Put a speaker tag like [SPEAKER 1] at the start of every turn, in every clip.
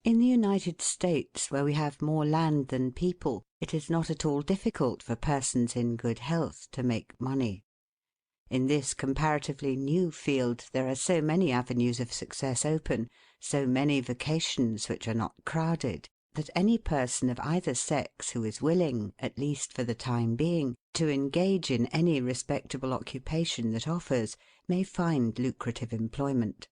[SPEAKER 1] In the United States, where we have more land than people, it is not at all difficult for persons in good health to make money. In this comparatively new field there are so many avenues of success open, so many vocations which are not crowded, that any person of either sex who is willing, at least for the time being, to engage in any respectable occupation that offers, may find lucrative employment.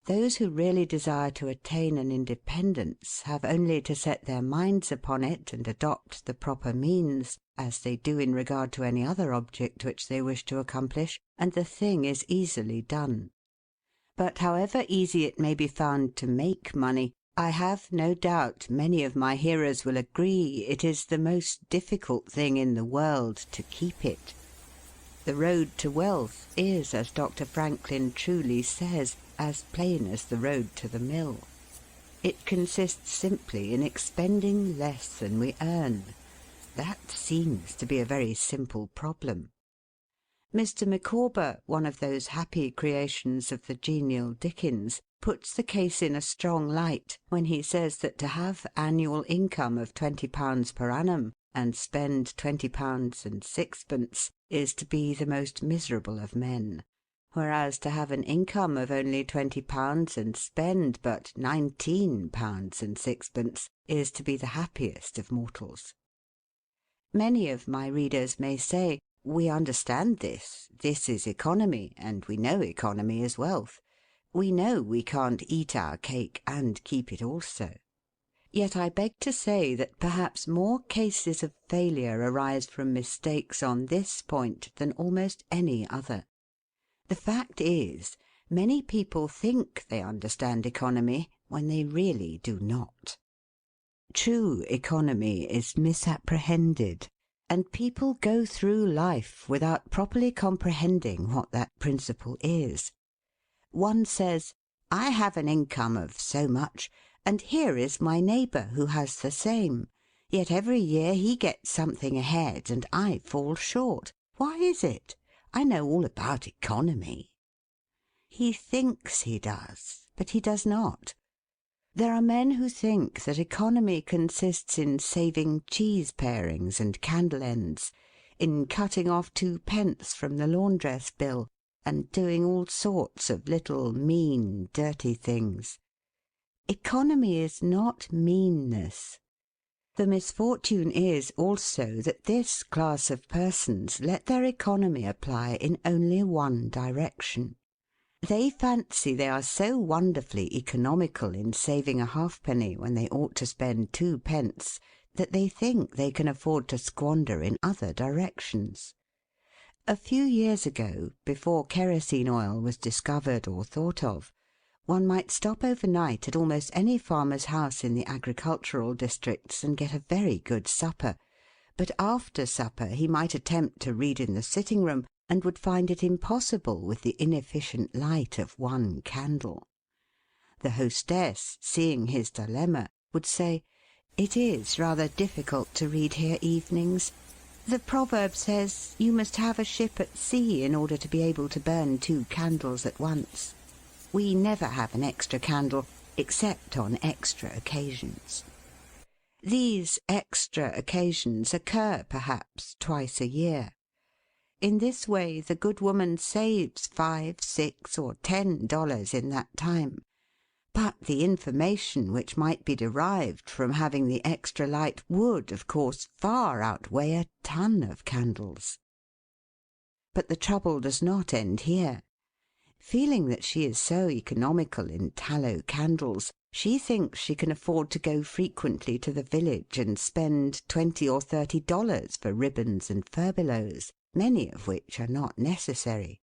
[SPEAKER 1] Those who really desire to attain an independence have only to set their minds upon it and adopt the proper means, as they do in regard to any other object which they wish to accomplish, and the thing is easily done. But however easy it may be found to make money, I have no doubt many of my hearers will agree it is the most difficult thing in the world to keep it. The road to wealth is, as Dr. Franklin truly says, as plain as the road to the mill. It consists simply in expending less than we earn. That seems to be a very simple problem. Mr. Micawber, one of those happy creations of the genial Dickens, puts the case in a strong light when he says that to have annual income of £20 per annum and spend £20 and sixpence is to be the most miserable of men, whereas to have an income of only £20 and spend but £19 and sixpence is to be the happiest of mortals. Many of my readers may say, "We understand this. This is economy, and we know economy is wealth. We know we can't eat our cake and keep it also." Yet I beg to say that perhaps more cases of failure arise from mistakes on this point than almost any other. The fact is, many people think they understand economy when they really do not. True economy is misapprehended, and people go through life without properly comprehending what that principle is. One says, "I have an income of so much, and here is my neighbour who has the same. Yet every year he gets something ahead and I fall short. Why is it? I know all about economy." He thinks he does, but he does not. There are men who think that economy consists in saving cheese parings and candle ends, in cutting off 2d from the laundress bill, and doing all sorts of little mean, dirty things. Economy is not meanness. The misfortune is also that this class of persons let their economy apply in only one direction. They fancy they are so wonderfully economical in saving a halfpenny when they ought to spend 2d, that they think they can afford to squander in other directions. A few years ago, before kerosene oil was discovered or thought of, one might stop overnight at almost any farmer's house in the agricultural districts and get a very good supper, but after supper he might attempt to read in the sitting-room and would find it impossible with the inefficient light of one candle. The hostess, seeing his dilemma, would say, "It is rather difficult to read here evenings. The proverb says you must have a ship at sea in order to be able to burn 2 candles at once. We never have an extra candle, except on extra occasions." These extra occasions occur, perhaps, twice a year. In this way the good woman saves $5, $6, or $10 in that time. But the information which might be derived from having the extra light would, of course, far outweigh a ton of candles. But the trouble does not end here. Feeling that she is so economical in tallow candles, she thinks she can afford to go frequently to the village and spend $20 or $30 for ribbons and furbelows, many of which are not necessary.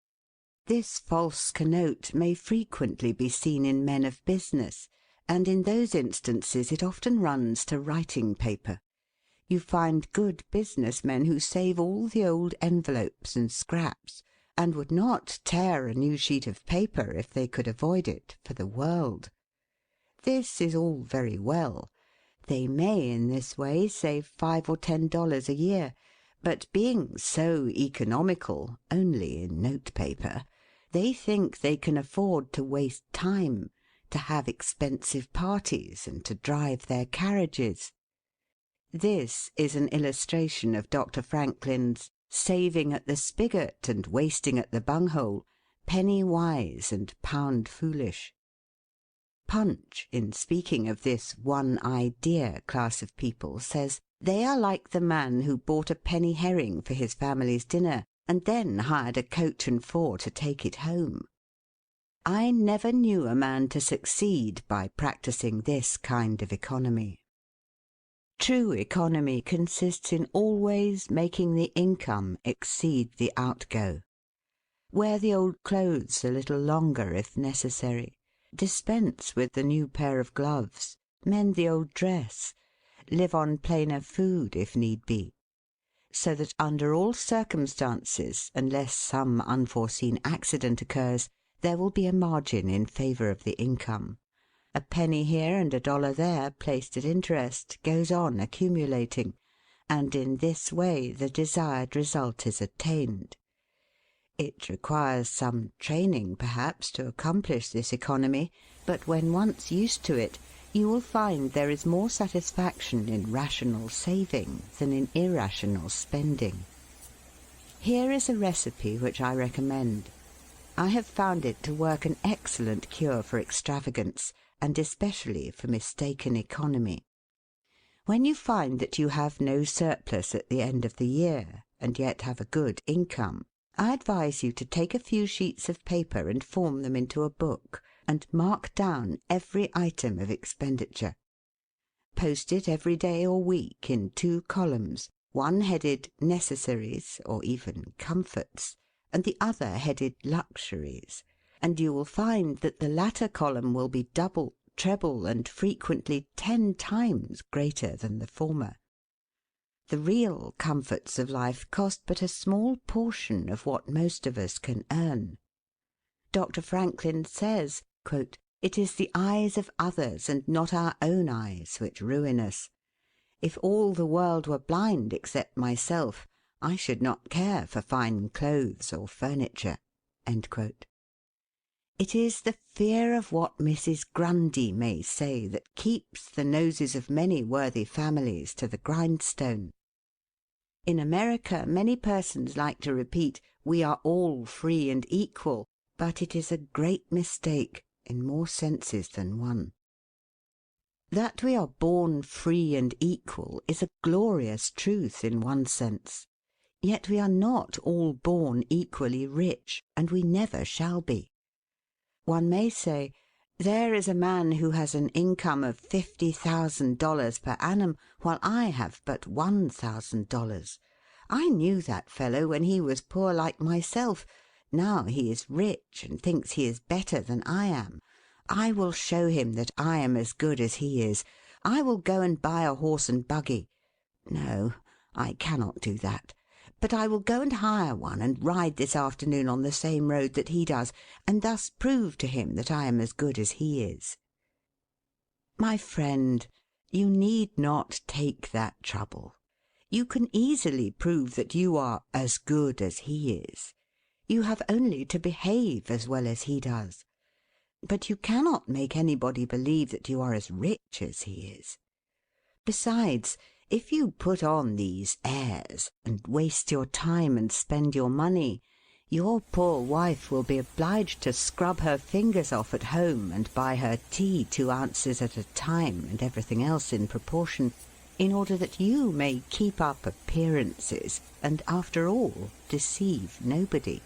[SPEAKER 1] This false connote may frequently be seen in men of business, and in those instances it often runs to writing paper. You find good business men who save all the old envelopes and scraps, and would not tear a new sheet of paper, if they could avoid it, for the world. This is all very well. They may in this way save $5 or $10 a year, but being so economical, only in note paper, they think they can afford to waste time, to have expensive parties and to drive their carriages. This is an illustration of Dr. Franklin's saving at the spigot and wasting at the bunghole, penny wise and pound foolish. Punch, in speaking of this one idea class of people, says, "They are like the man who bought a penny herring for his family's dinner, and then hired a coach and four to take it home." I never knew a man to succeed by practising this kind of economy. True economy consists in always making the income exceed the outgo. Wear the old clothes a little longer if necessary. Dispense with the new pair of gloves. Mend the old dress. Live on plainer food if need be. So that under all circumstances, unless some unforeseen accident occurs, there will be a margin in favour of the income. A penny here and a dollar there, placed at interest, goes on accumulating, and in this way the desired result is attained. It requires some training, perhaps, to accomplish this economy, but when once used to it, you will find there is more satisfaction in rational saving than in irrational spending. Here is a recipe which I recommend. I have found it to work an excellent cure for extravagance, and especially for mistaken economy. When you find that you have no surplus at the end of the year, and yet have a good income, I advise you to take a few sheets of paper and form them into a book, and mark down every item of expenditure. Post it every day or week in 2 columns, one headed Necessaries, or even Comforts, and the other headed Luxuries, and you will find that the latter column will be double, treble, and frequently 10 times greater than the former. The real comforts of life cost but a small portion of what most of us can earn. Dr. Franklin says, quote, "It is the eyes of others and not our own eyes which ruin us. If all the world were blind except myself, I should not care for fine clothes or furniture." End quote. It is the fear of what Mrs. Grundy may say that keeps the noses of many worthy families to the grindstone. In America many persons like to repeat, "We are all free and equal," but it is a great mistake, in more senses than one. That we are born free and equal is a glorious truth in one sense. Yet we are not all born equally rich, and we never shall be. One may say, "There is a man who has an income of $50,000 per annum, while I have but $1,000. I knew that fellow when he was poor like myself. Now he is rich and thinks he is better than I am. I will show him that I am as good as he is. I will go and buy a horse and buggy. No, I cannot do that. But I will go and hire one and ride this afternoon on the same road that he does, and thus prove to him that I am as good as he is." My friend, you need not take that trouble. You can easily prove that you are as good as he is. You have only to behave as well as he does. But you cannot make anybody believe that you are as rich as he is. Besides, if you put on these airs, and waste your time and spend your money, your poor wife will be obliged to scrub her fingers off at home and buy her tea 2 ounces at a time, and everything else in proportion, in order that you may keep up appearances, and after all deceive nobody.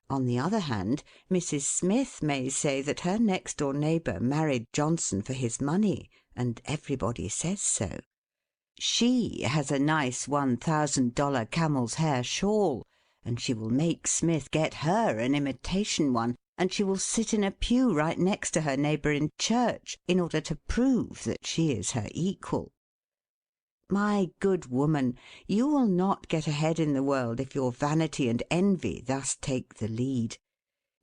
[SPEAKER 1] On the other hand, Mrs. Smith may say that her next-door neighbour married Johnson for his money, and everybody says so. She has a nice $1,000 camel's hair shawl, and she will make Smith get her an imitation one, and she will sit in a pew right next to her neighbour in church, in order to prove that she is her equal. My good woman, you will not get ahead in the world if your vanity and envy thus take the lead.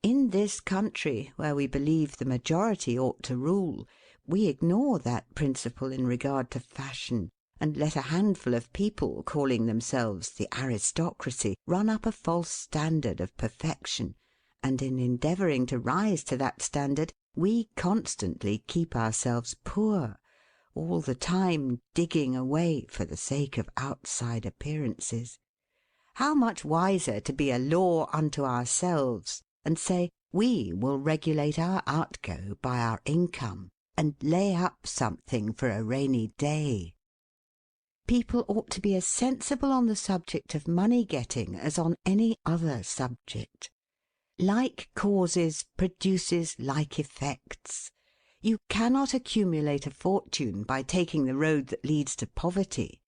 [SPEAKER 1] In this country, where we believe the majority ought to rule, we ignore that principle in regard to fashion, and let a handful of people, calling themselves the aristocracy, run up a false standard of perfection, and in endeavouring to rise to that standard we constantly keep ourselves poor, all the time digging away for the sake of outside appearances. How much wiser to be a law unto ourselves and say, we will regulate our outgo by our income and lay up something for a rainy day. People ought to be as sensible on the subject of money getting as on any other subject. Like causes produces like effects. You cannot accumulate a fortune by taking the road that leads to poverty.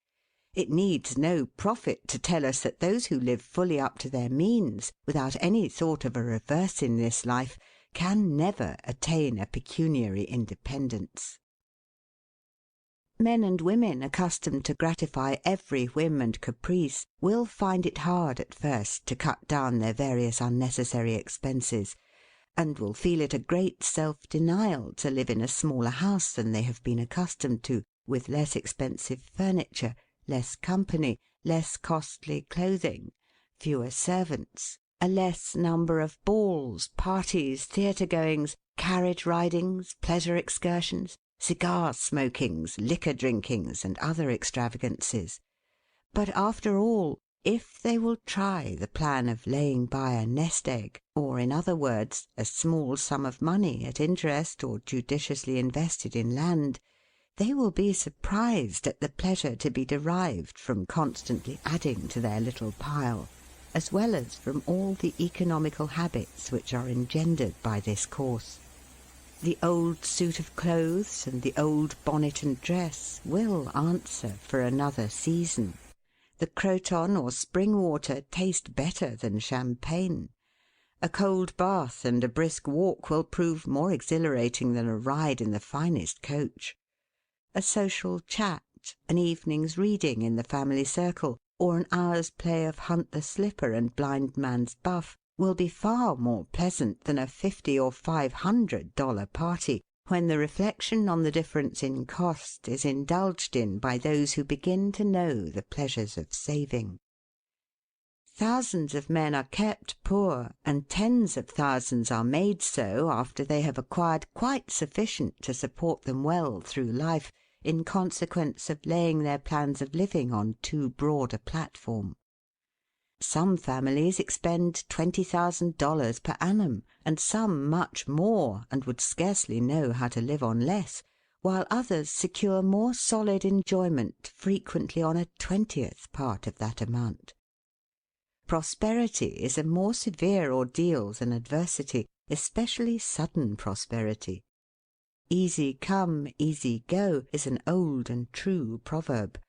[SPEAKER 1] It needs no prophet to tell us that those who live fully up to their means, without any thought of a reverse in this life, can never attain a pecuniary independence. Men and women accustomed to gratify every whim and caprice will find it hard at first to cut down their various unnecessary expenses, and will feel it a great self-denial to live in a smaller house than they have been accustomed to, with less expensive furniture, less company, less costly clothing, fewer servants, a less number of balls, parties, theatre-goings, carriage-ridings, pleasure excursions, cigar-smokings, liquor-drinkings, and other extravagances. But after all, if they will try the plan of laying by a nest-egg, or, in other words, a small sum of money at interest or judiciously invested in land, they will be surprised at the pleasure to be derived from constantly adding to their little pile, as well as from all the economical habits which are engendered by this course. The old suit of clothes and the old bonnet and dress will answer for another season. The Croton or spring water taste better than champagne. A cold bath and a brisk walk will prove more exhilarating than a ride in the finest coach. A social chat, an evening's reading in the family circle, or an hour's play of hunt the slipper and blind man's buff will be far more pleasant than a $50 or $500 party, when the reflection on the difference in cost is indulged in by those who begin to know the pleasures of saving. Thousands of men are kept poor, and tens of thousands are made so after they have acquired quite sufficient to support them well through life, in consequence of laying their plans of living on too broad a platform. Some families expend $20,000 per annum, and some much more, and would scarcely know how to live on less, while others secure more solid enjoyment frequently on a 20th part of that amount. Prosperity is a more severe ordeal than adversity, especially sudden prosperity. Easy come, easy go is an old and true proverb.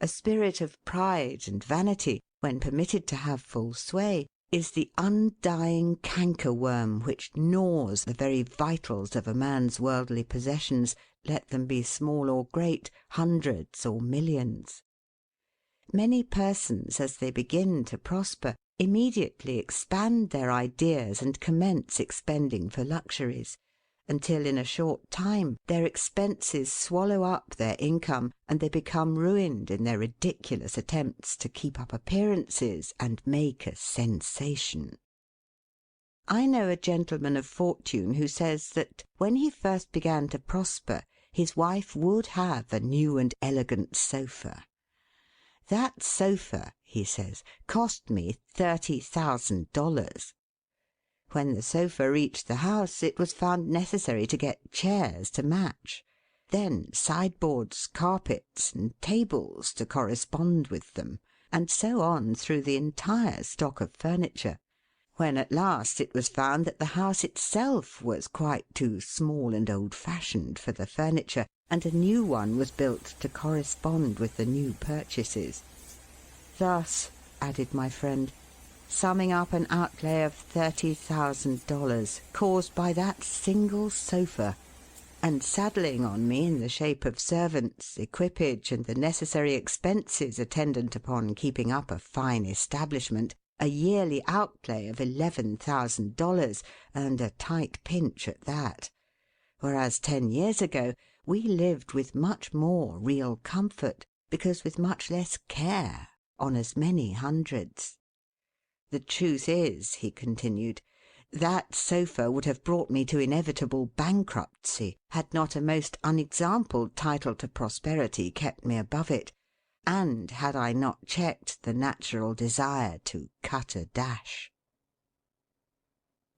[SPEAKER 1] A spirit of pride and vanity, when permitted to have full sway, is the undying cankerworm which gnaws the very vitals of a man's worldly possessions, let them be small or great, hundreds or millions. Many persons, as they begin to prosper, immediately expand their ideas and commence expending for luxuries, until in a short time their expenses swallow up their income, and they become ruined in their ridiculous attempts to keep up appearances and make a sensation. I know a gentleman of fortune who says that, when he first began to prosper, his wife would have a new and elegant sofa. "That sofa," he says, "cost me $30,000. When the sofa reached the house, it was found necessary to get chairs to match, then sideboards, carpets, and tables to correspond with them, and so on through the entire stock of furniture, when at last it was found that the house itself was quite too small and old-fashioned for the furniture, and a new one was built to correspond with the new purchases. Thus," added my friend, "summing up an outlay of $30,000 caused by that single sofa, and saddling on me in the shape of servants, equipage, and the necessary expenses attendant upon keeping up a fine establishment, a yearly outlay of $11,000, and a tight pinch at that; whereas 10 years ago we lived with much more real comfort, because with much less care, on as many hundreds. The truth is," he continued, That sofa would have brought me to inevitable bankruptcy had not a most unexampled title to prosperity kept me above it, and had I not checked the natural desire to cut a dash.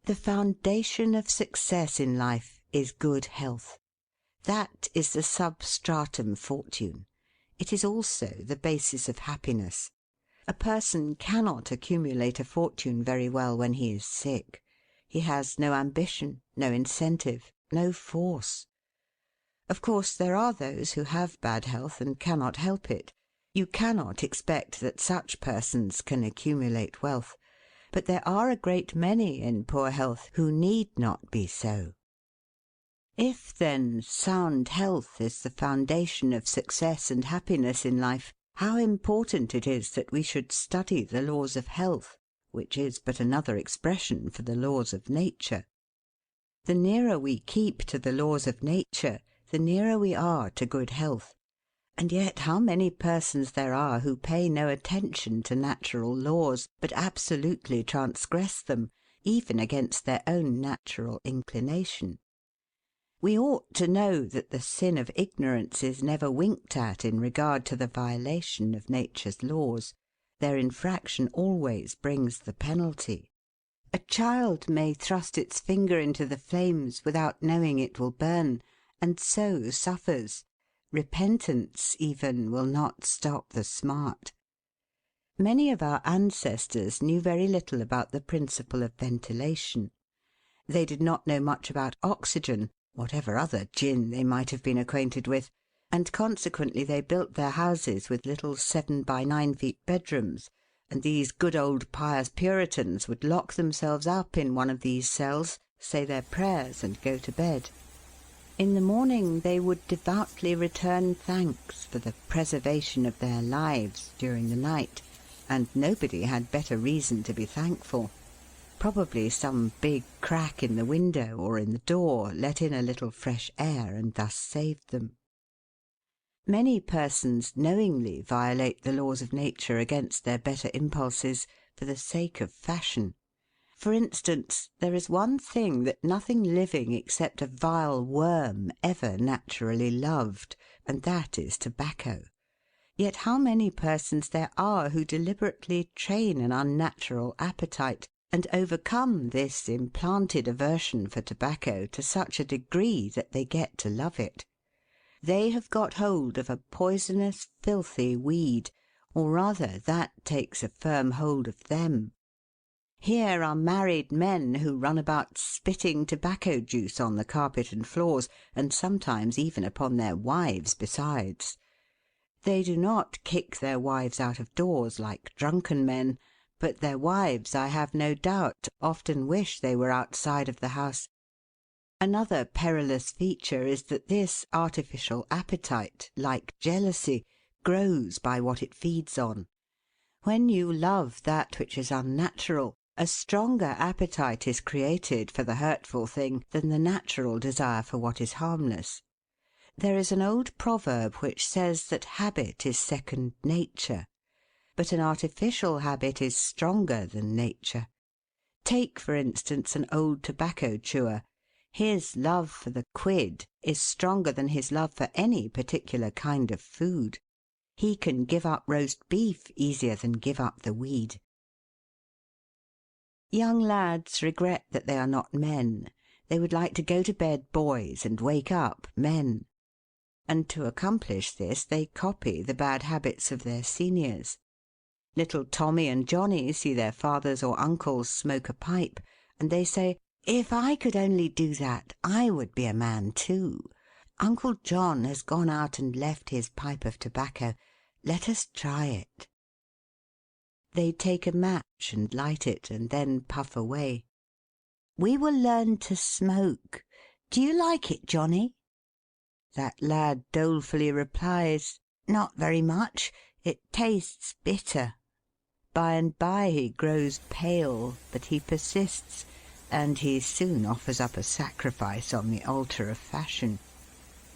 [SPEAKER 1] The foundation of success in life is good health. That is the substratum fortune. It is also the basis of happiness. A person cannot accumulate a fortune very well when he is sick. He has no ambition, no incentive, no force. Of course, there are those who have bad health and cannot help it. You cannot expect that such persons can accumulate wealth. But there are a great many in poor health who need not be so. If, then, sound health is the foundation of success and happiness in life, how important it is that we should study the laws of health, which is but another expression for the laws of nature. The nearer we keep to the laws of nature, the nearer we are to good health. And yet how many persons there are who pay no attention to natural laws, but absolutely transgress them, even against their own natural inclination. We ought to know that the sin of ignorance is never winked at in regard to the violation of nature's laws. Their infraction always brings the penalty. A child may thrust its finger into the flames without knowing it will burn, and so suffers. Repentance, even, will not stop the smart. Many of our ancestors knew very little about the principle of ventilation. They did not know much about oxygen, whatever other gin they might have been acquainted with, and consequently they built their houses with little 7 by 9 feet bedrooms, and these good old pious Puritans would lock themselves up in one of these cells, say their prayers, and go to bed. In the morning they would devoutly return thanks for the preservation of their lives during the night, and nobody had better reason to be thankful. Probably some big crack in the window or in the door let in a little fresh air and thus saved them. Many persons knowingly violate the laws of nature against their better impulses for the sake of fashion. For instance, there is one thing that nothing living except a vile worm ever naturally loved, and that is tobacco. Yet how many persons there are who deliberately train an unnatural appetite, and overcome this implanted aversion for tobacco to such a degree that they get to love it. They have got hold of a poisonous, filthy weed, or rather that takes a firm hold of them. Here are married men who run about spitting tobacco juice on the carpet and floors, and sometimes even upon their wives besides. They do not kick their wives out of doors like drunken men, but their wives, I have no doubt, often wish they were outside of the house. Another perilous feature is that this artificial appetite, like jealousy, grows by what it feeds on. When you love that which is unnatural, a stronger appetite is created for the hurtful thing than the natural desire for what is harmless. There is an old proverb which says that habit is second nature. But an artificial habit is stronger than nature. Take, for instance, an old tobacco chewer. His love for the quid is stronger than his love for any particular kind of food. He can give up roast beef easier than give up the weed. Young lads regret that they are not men. They would like to go to bed boys and wake up men. And to accomplish this they copy the bad habits of their seniors. Little Tommy and Johnny see their fathers or uncles smoke a pipe, and they say, "If I could only do that, I would be a man too. Uncle John has gone out and left his pipe of tobacco. Let us try it." They take a match and light it, and then puff away. "We will learn to smoke. Do you like it, Johnny?" That lad dolefully replies, "Not very much. It tastes bitter." By and by he grows pale, but he persists, and he soon offers up a sacrifice on the altar of fashion.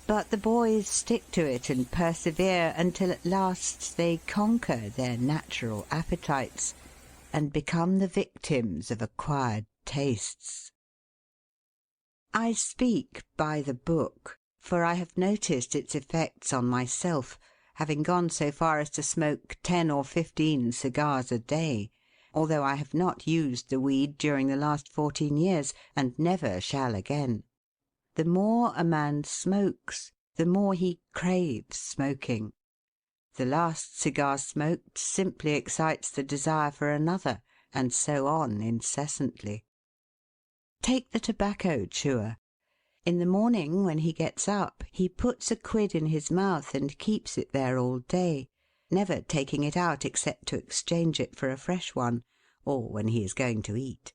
[SPEAKER 1] But the boys stick to it and persevere until at last they conquer their natural appetites and become the victims of acquired tastes. I speak by the book, for I have noticed its effects on myself, having gone so far as to smoke 10 or 15 cigars a day, although I have not used the weed during the last 14 years, and never shall again. The more a man smokes, the more he craves smoking. The last cigar smoked simply excites the desire for another, and so on incessantly. Take the tobacco chewer. In the morning, when he gets up, he puts a quid in his mouth and keeps it there all day, never taking it out except to exchange it for a fresh one, or when he is going to eat.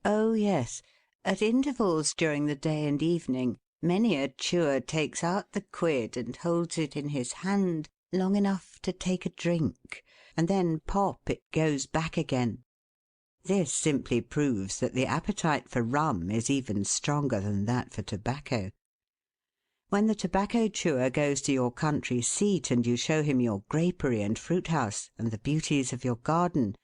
[SPEAKER 1] Oh yes, at intervals during the day and evening, many a chewer takes out the quid and holds it in his hand long enough to take a drink, and then pop it goes back again. This simply proves that the appetite for rum is even stronger than that for tobacco. When the tobacco chewer goes to your country seat and you show him your grapery and fruit house and the beauties of your garden,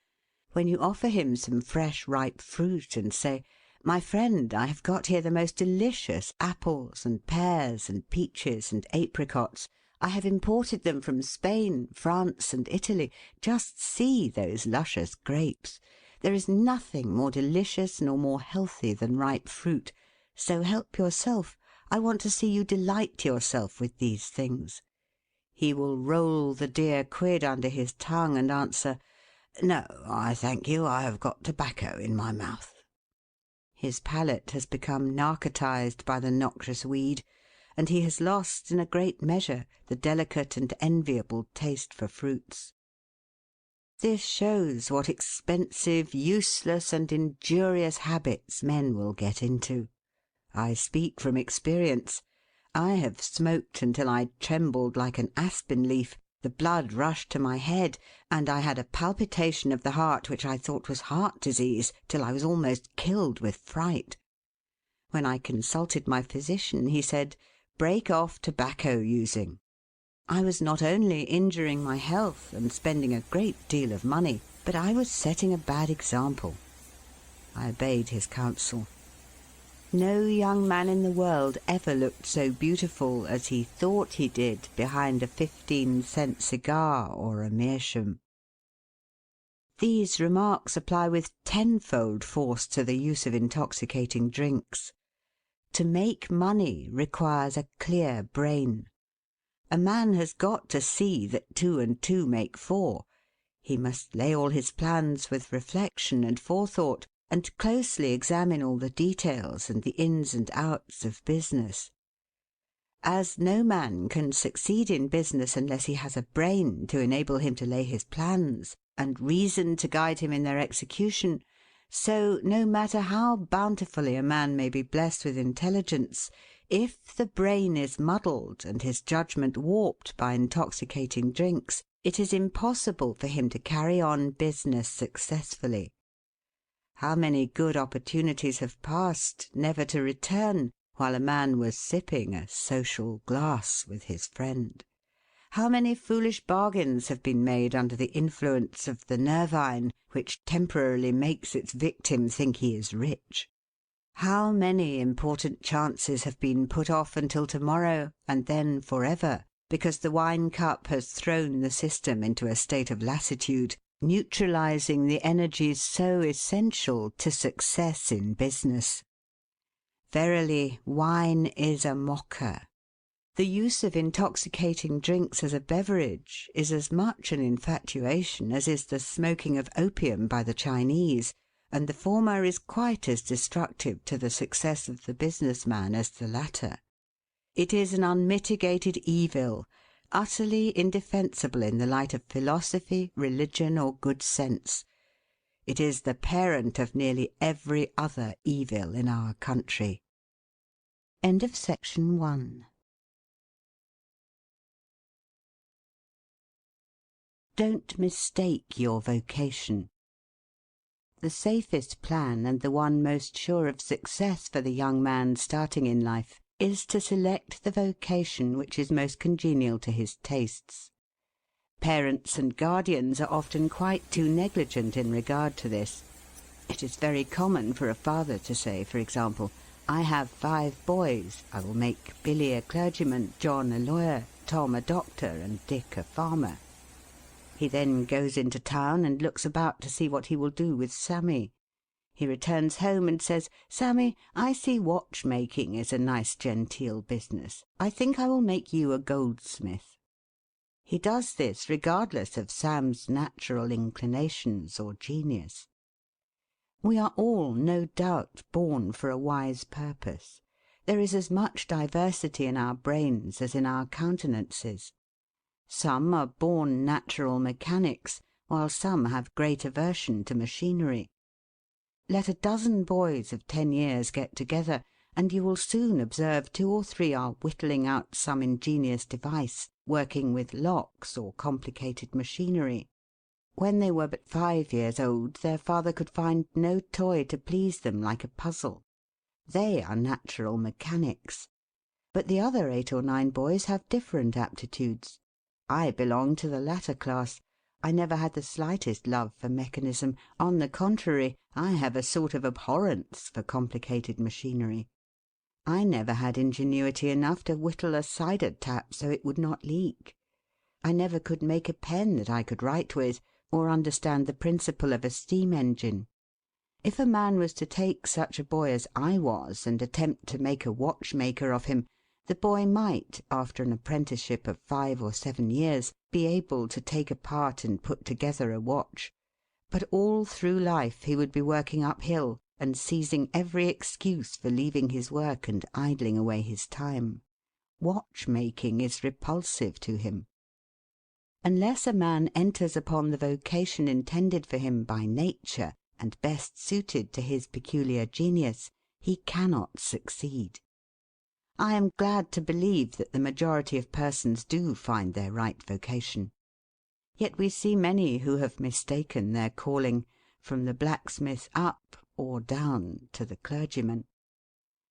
[SPEAKER 1] when you offer him some fresh ripe fruit and say, "My friend, I have got here the most delicious apples and pears and peaches and apricots. I have imported them from Spain, France, and Italy. Just see those luscious grapes. There is nothing more delicious nor more healthy than ripe fruit. So help yourself. I want to see you delight yourself with these things." He will roll the dear quid under his tongue and answer, "No, I thank you, I have got tobacco in my mouth." His palate has become narcotized by the noxious weed, and he has lost in a great measure the delicate and enviable taste for fruits. This shows what expensive, useless, and injurious habits men will get into. I speak from experience. I have smoked until I trembled like an aspen leaf, the blood rushed to my head, and I had a palpitation of the heart which I thought was heart disease, till I was almost killed with fright. When I consulted my physician, he said, "Break off tobacco using." I was not only injuring my health and spending a great deal of money, but I was setting a bad example. I obeyed his counsel. No young man in the world ever looked so beautiful as he thought he did behind a 15-cent cigar or a meerschaum. These remarks apply with tenfold force to the use of intoxicating drinks. To make money requires a clear brain. A man has got to see that 2 and 2 make 4. He must lay all his plans with reflection and forethought, and closely examine all the details and the ins and outs of business. As no man can succeed in business unless he has a brain to enable him to lay his plans, and reason to guide him in their execution, so no matter how bountifully a man may be blessed with intelligence, if the brain is muddled and his judgment warped by intoxicating drinks, it is impossible for him to carry on business successfully. How many good opportunities have passed, never to return, while a man was sipping a social glass with his friend? How many foolish bargains have been made under the influence of the nervine, which temporarily makes its victim think he is rich? How many important chances have been put off until to-morrow, and then for ever, because the wine cup has thrown the system into a state of lassitude, neutralizing the energies so essential to success in business. Verily, wine is a mocker. The use of intoxicating drinks as a beverage is as much an infatuation as is the smoking of opium by the Chinese, and the former is quite as destructive to the success of the business man as the latter. It is an unmitigated evil, utterly indefensible in the light of philosophy, religion, or good sense. It is the parent of nearly every other evil in our country. End of section 1. Don't mistake your vocation. The safest plan, and the one most sure of success for the young man starting in life, is to select the vocation which is most congenial to his tastes. Parents and guardians are often quite too negligent in regard to this. It is very common for a father to say, for example, "I have 5 boys. I will make Billy a clergyman, John a lawyer, Tom a doctor, and Dick a farmer." He then goes into town and looks about to see what he will do with Sammy. He returns home and says, "Sammy, I see watchmaking is a nice genteel business. I think I will make you a goldsmith." He does this regardless of Sam's natural inclinations or genius. We are all, no doubt, born for a wise purpose. There is as much diversity in our brains as in our countenances. Some are born natural mechanics, while some have great aversion to machinery. Let a dozen boys of 10 years get together, and you will soon observe 2 or 3 are whittling out some ingenious device, working with locks or complicated machinery. When they were but 5 years old, their father could find no toy to please them like a puzzle. They are natural mechanics. But the other 8 or 9 boys have different aptitudes. I belong to the latter class. I never had the slightest love for mechanism. On the contrary, I have a sort of abhorrence for complicated machinery. I never had ingenuity enough to whittle a cider tap so it would not leak. I never could make a pen that I could write with, or understand the principle of a steam engine. If a man was to take such a boy as I was and attempt to make a watchmaker of him, the boy might, after an apprenticeship of 5 or 7 years, be able to take apart and put together a watch. But all through life he would be working uphill and seizing every excuse for leaving his work and idling away his time. Watchmaking is repulsive to him. Unless a man enters upon the vocation intended for him by nature and best suited to his peculiar genius, he cannot succeed. I am glad to believe that the majority of persons do find their right vocation. Yet we see many who have mistaken their calling, from the blacksmith up or down to the clergyman.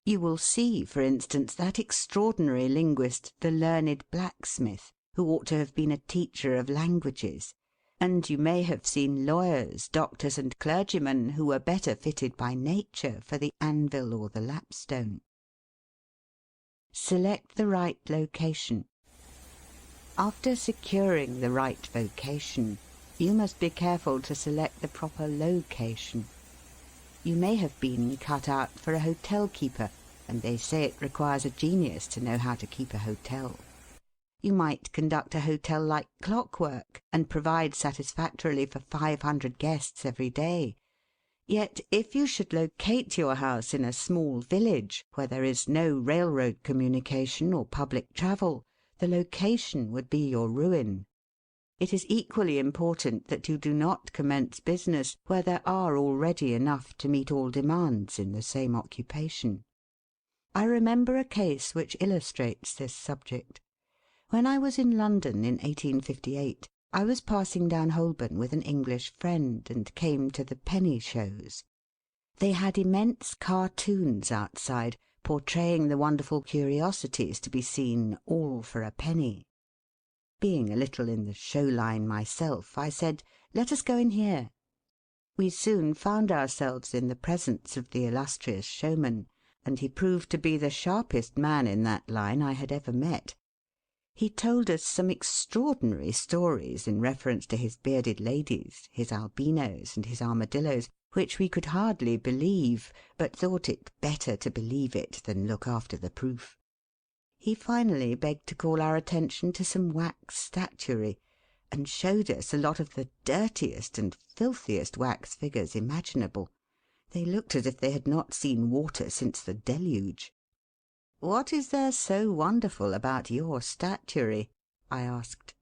[SPEAKER 1] You will see, for instance, that extraordinary linguist, the learned blacksmith, who ought to have been a teacher of languages, and you may have seen lawyers, doctors, and clergymen who were better fitted by nature for the anvil or the lapstone. Select the right location. After securing the right vocation, you must be careful to select the proper location. You may have been cut out for a hotel keeper, and they say it requires a genius to know how to keep a hotel. You might conduct a hotel like clockwork, and provide satisfactorily for 500 guests every day. Yet if you should locate your house in a small village, where there is no railroad communication or public travel, the location would be your ruin. It is equally important that you do not commence business where there are already enough to meet all demands in the same occupation. I remember a case which illustrates this subject. When I was in London in 1858, I was passing down Holborn with an English friend, and came to the penny shows. They had immense cartoons outside, portraying the wonderful curiosities to be seen, all for a penny. Being a little in the show line myself, I said, "Let us go in here." We soon found ourselves in the presence of the illustrious showman, and he proved to be the sharpest man in that line I had ever met. He told us some extraordinary stories in reference to his bearded ladies, his albinos, and his armadillos, which we could hardly believe, but thought it better to believe it than look after the proof. He finally begged to call our attention to some wax statuary, and showed us a lot of the dirtiest and filthiest wax figures imaginable. They looked as if they had not seen water since the deluge. "What is there so wonderful about your statuary?" I asked.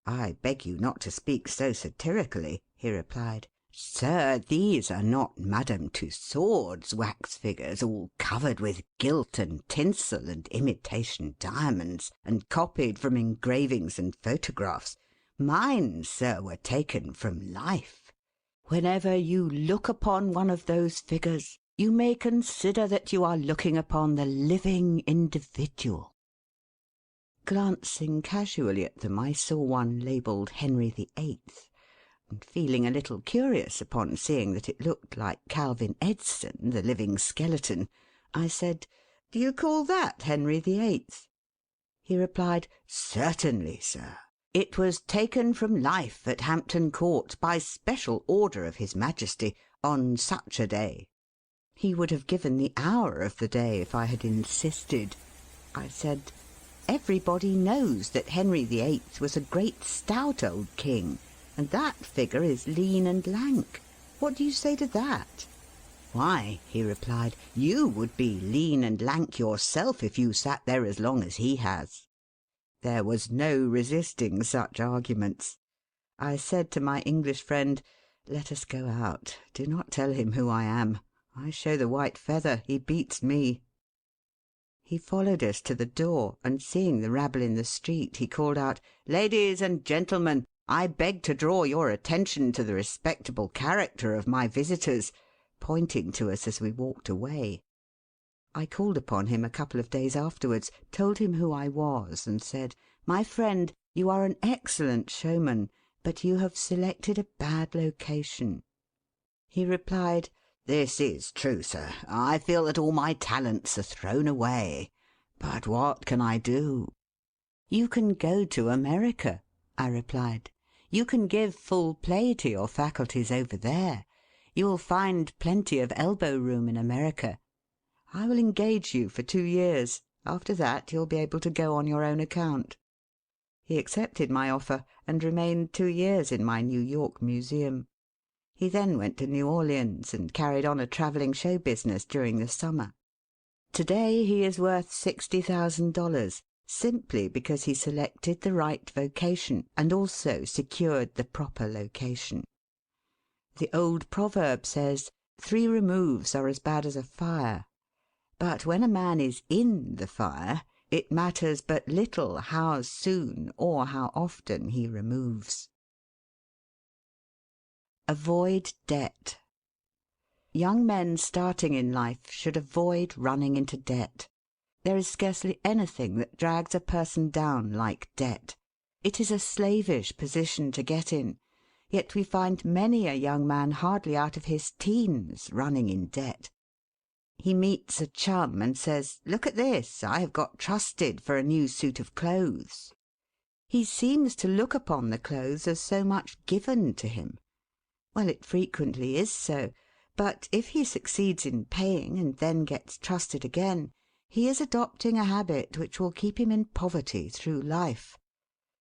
[SPEAKER 1] "I beg you not to speak so satirically," he replied. "Sir, these are not Madame Tussaud's wax figures, all covered with gilt and tinsel and imitation diamonds, and copied from engravings and photographs. Mine, sir, were taken from life. Whenever you look upon one of those figures, you may consider that you are looking upon the living individual." Glancing casually at them, I saw one labelled Henry VIII. and feeling a little curious upon seeing that it looked like Calvin Edson, the living skeleton, I said, "Do you call that Henry VIII.?" He replied, "Certainly, sir. It was taken from life at Hampton Court by special order of His Majesty on such a day." He would have given the hour of the day if I had insisted. I said, "Everybody knows that Henry VIII was a great stout old king, and that figure is lean and lank. What do you say to that?" "Why," he replied, "you would be lean and lank yourself if you sat there as long as he has." There was no resisting such arguments. I said to my English friend, "Let us go out. Do not tell him who I am. I show the white feather. He beats me." He followed us to the door, and seeing the rabble in the street, he called out, "Ladies and gentlemen, I beg to draw your attention to the respectable character of my visitors," pointing to us as we walked away. I called upon him a couple of days afterwards, told him who I was, and said, "My friend, you are an excellent showman, but you have selected a bad location." He replied, "This is true, sir. I feel that all my talents are thrown away. But what can I do?" "You can go to America," I replied. "You can give full play to your faculties over there. You will find plenty of elbow room in America. I will engage you for 2 years. After that you'll be able to go on your own account." He accepted my offer, and remained 2 years in my New York museum. He then went to New Orleans, and carried on a travelling show business during the summer. Today he is worth $60,000, simply because he selected the right vocation and also secured the proper location. The old proverb says, 3 removes are as bad as a fire. But when a man is in the fire, it matters but little how soon or how often he removes. Avoid debt. Young men starting in life should avoid running into debt. There is scarcely anything that drags a person down like debt. It is a slavish position to get in, yet we find many a young man hardly out of his teens running in debt. He meets a chum and says, "Look at this, I have got trusted for a new suit of clothes." He seems to look upon the clothes as so much given to him. Well, it frequently is so, but if he succeeds in paying and then gets trusted again, he is adopting a habit which will keep him in poverty through life.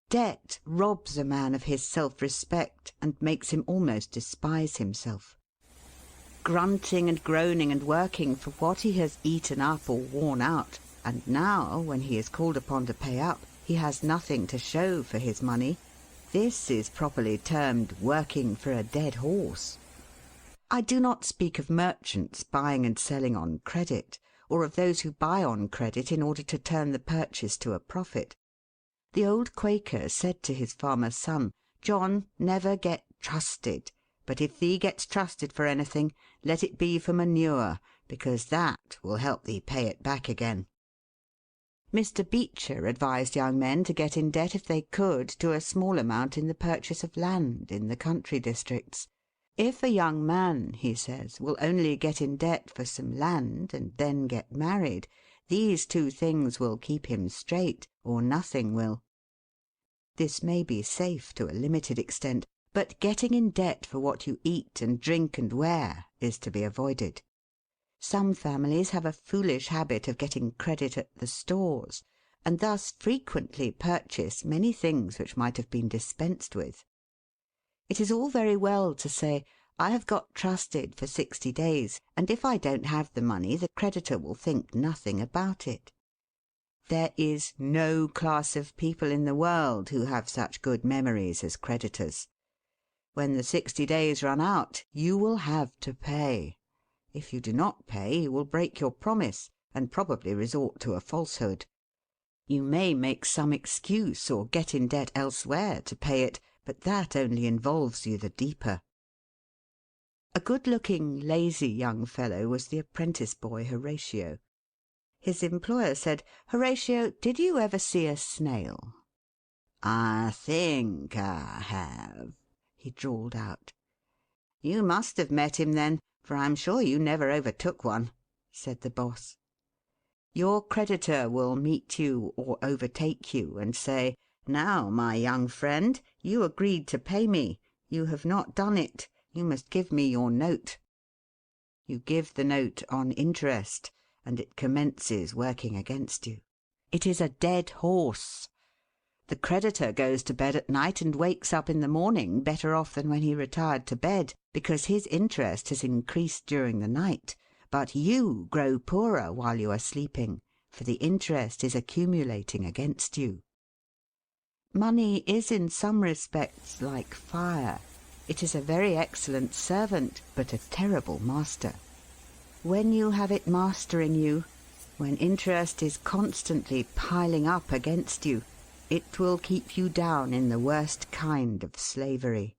[SPEAKER 1] Debt robs a man of his self-respect and makes him almost despise himself. Grunting and groaning and working for what he has eaten up or worn out, and now, when he is called upon to pay up, he has nothing to show for his money. This is properly termed working for a dead horse. I do not speak of merchants buying and selling on credit, or of those who buy on credit in order to turn the purchase to a profit. The old Quaker said to his farmer son, "John, never get trusted, but if thee gets trusted for anything, let it be for manure, because that will help thee pay it back again." Mr. Beecher advised young men to get in debt if they could to a small amount in the purchase of land in the country districts. If a young man, he says, will only get in debt for some land and then get married, these 2 things will keep him straight, or nothing will. This may be safe to a limited extent, but getting in debt for what you eat and drink and wear is to be avoided. Some families have a foolish habit of getting credit at the stores, and thus frequently purchase many things which might have been dispensed with. It is all very well to say, "I have got trusted for 60 days, and if I don't have the money, the creditor will think nothing about it." There is no class of people in the world who have such good memories as creditors. When the 60 days run out, you will have to pay. If you do not pay, you will break your promise, and probably resort to a falsehood. You may make some excuse or get in debt elsewhere to pay it, but that only involves you the deeper. A good-looking, lazy young fellow was the apprentice boy Horatio. His employer said, "Horatio, did you ever see a snail?" "I think I have," he drawled out. "You must have met him then, for I'm sure you never overtook one," said the boss. "Your creditor will meet you or overtake you and say, 'Now, my young friend, you agreed to pay me. You have not done it. You must give me your note.' You give the note on interest, and it commences working against you. It is a dead horse. The creditor goes to bed at night and wakes up in the morning better off than when he retired to bed, because his interest has increased during the night. But you grow poorer while you are sleeping, for the interest is accumulating against you. Money is in some respects like fire. It is a very excellent servant, but a terrible master. When you have it mastering you, when interest is constantly piling up against you, it will keep you down in the worst kind of slavery.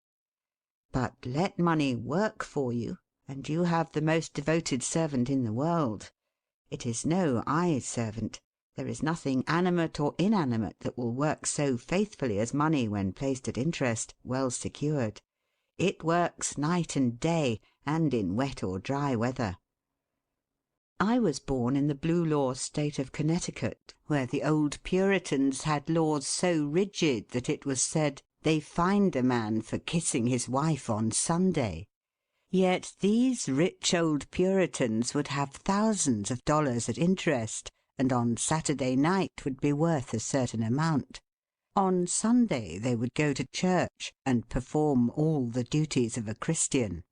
[SPEAKER 1] But let money work for you, and you have the most devoted servant in the world. It is no eye servant. There is nothing animate or inanimate that will work so faithfully as money when placed at interest, well secured. It works night and day, and in wet or dry weather. I was born in the Blue Law State of Connecticut, where the old Puritans had laws so rigid that it was said they fined a man for kissing his wife on Sunday. Yet these rich old Puritans would have thousands of dollars at interest, and on Saturday night would be worth a certain amount. On Sunday they would go to church and perform all the duties of a Christian.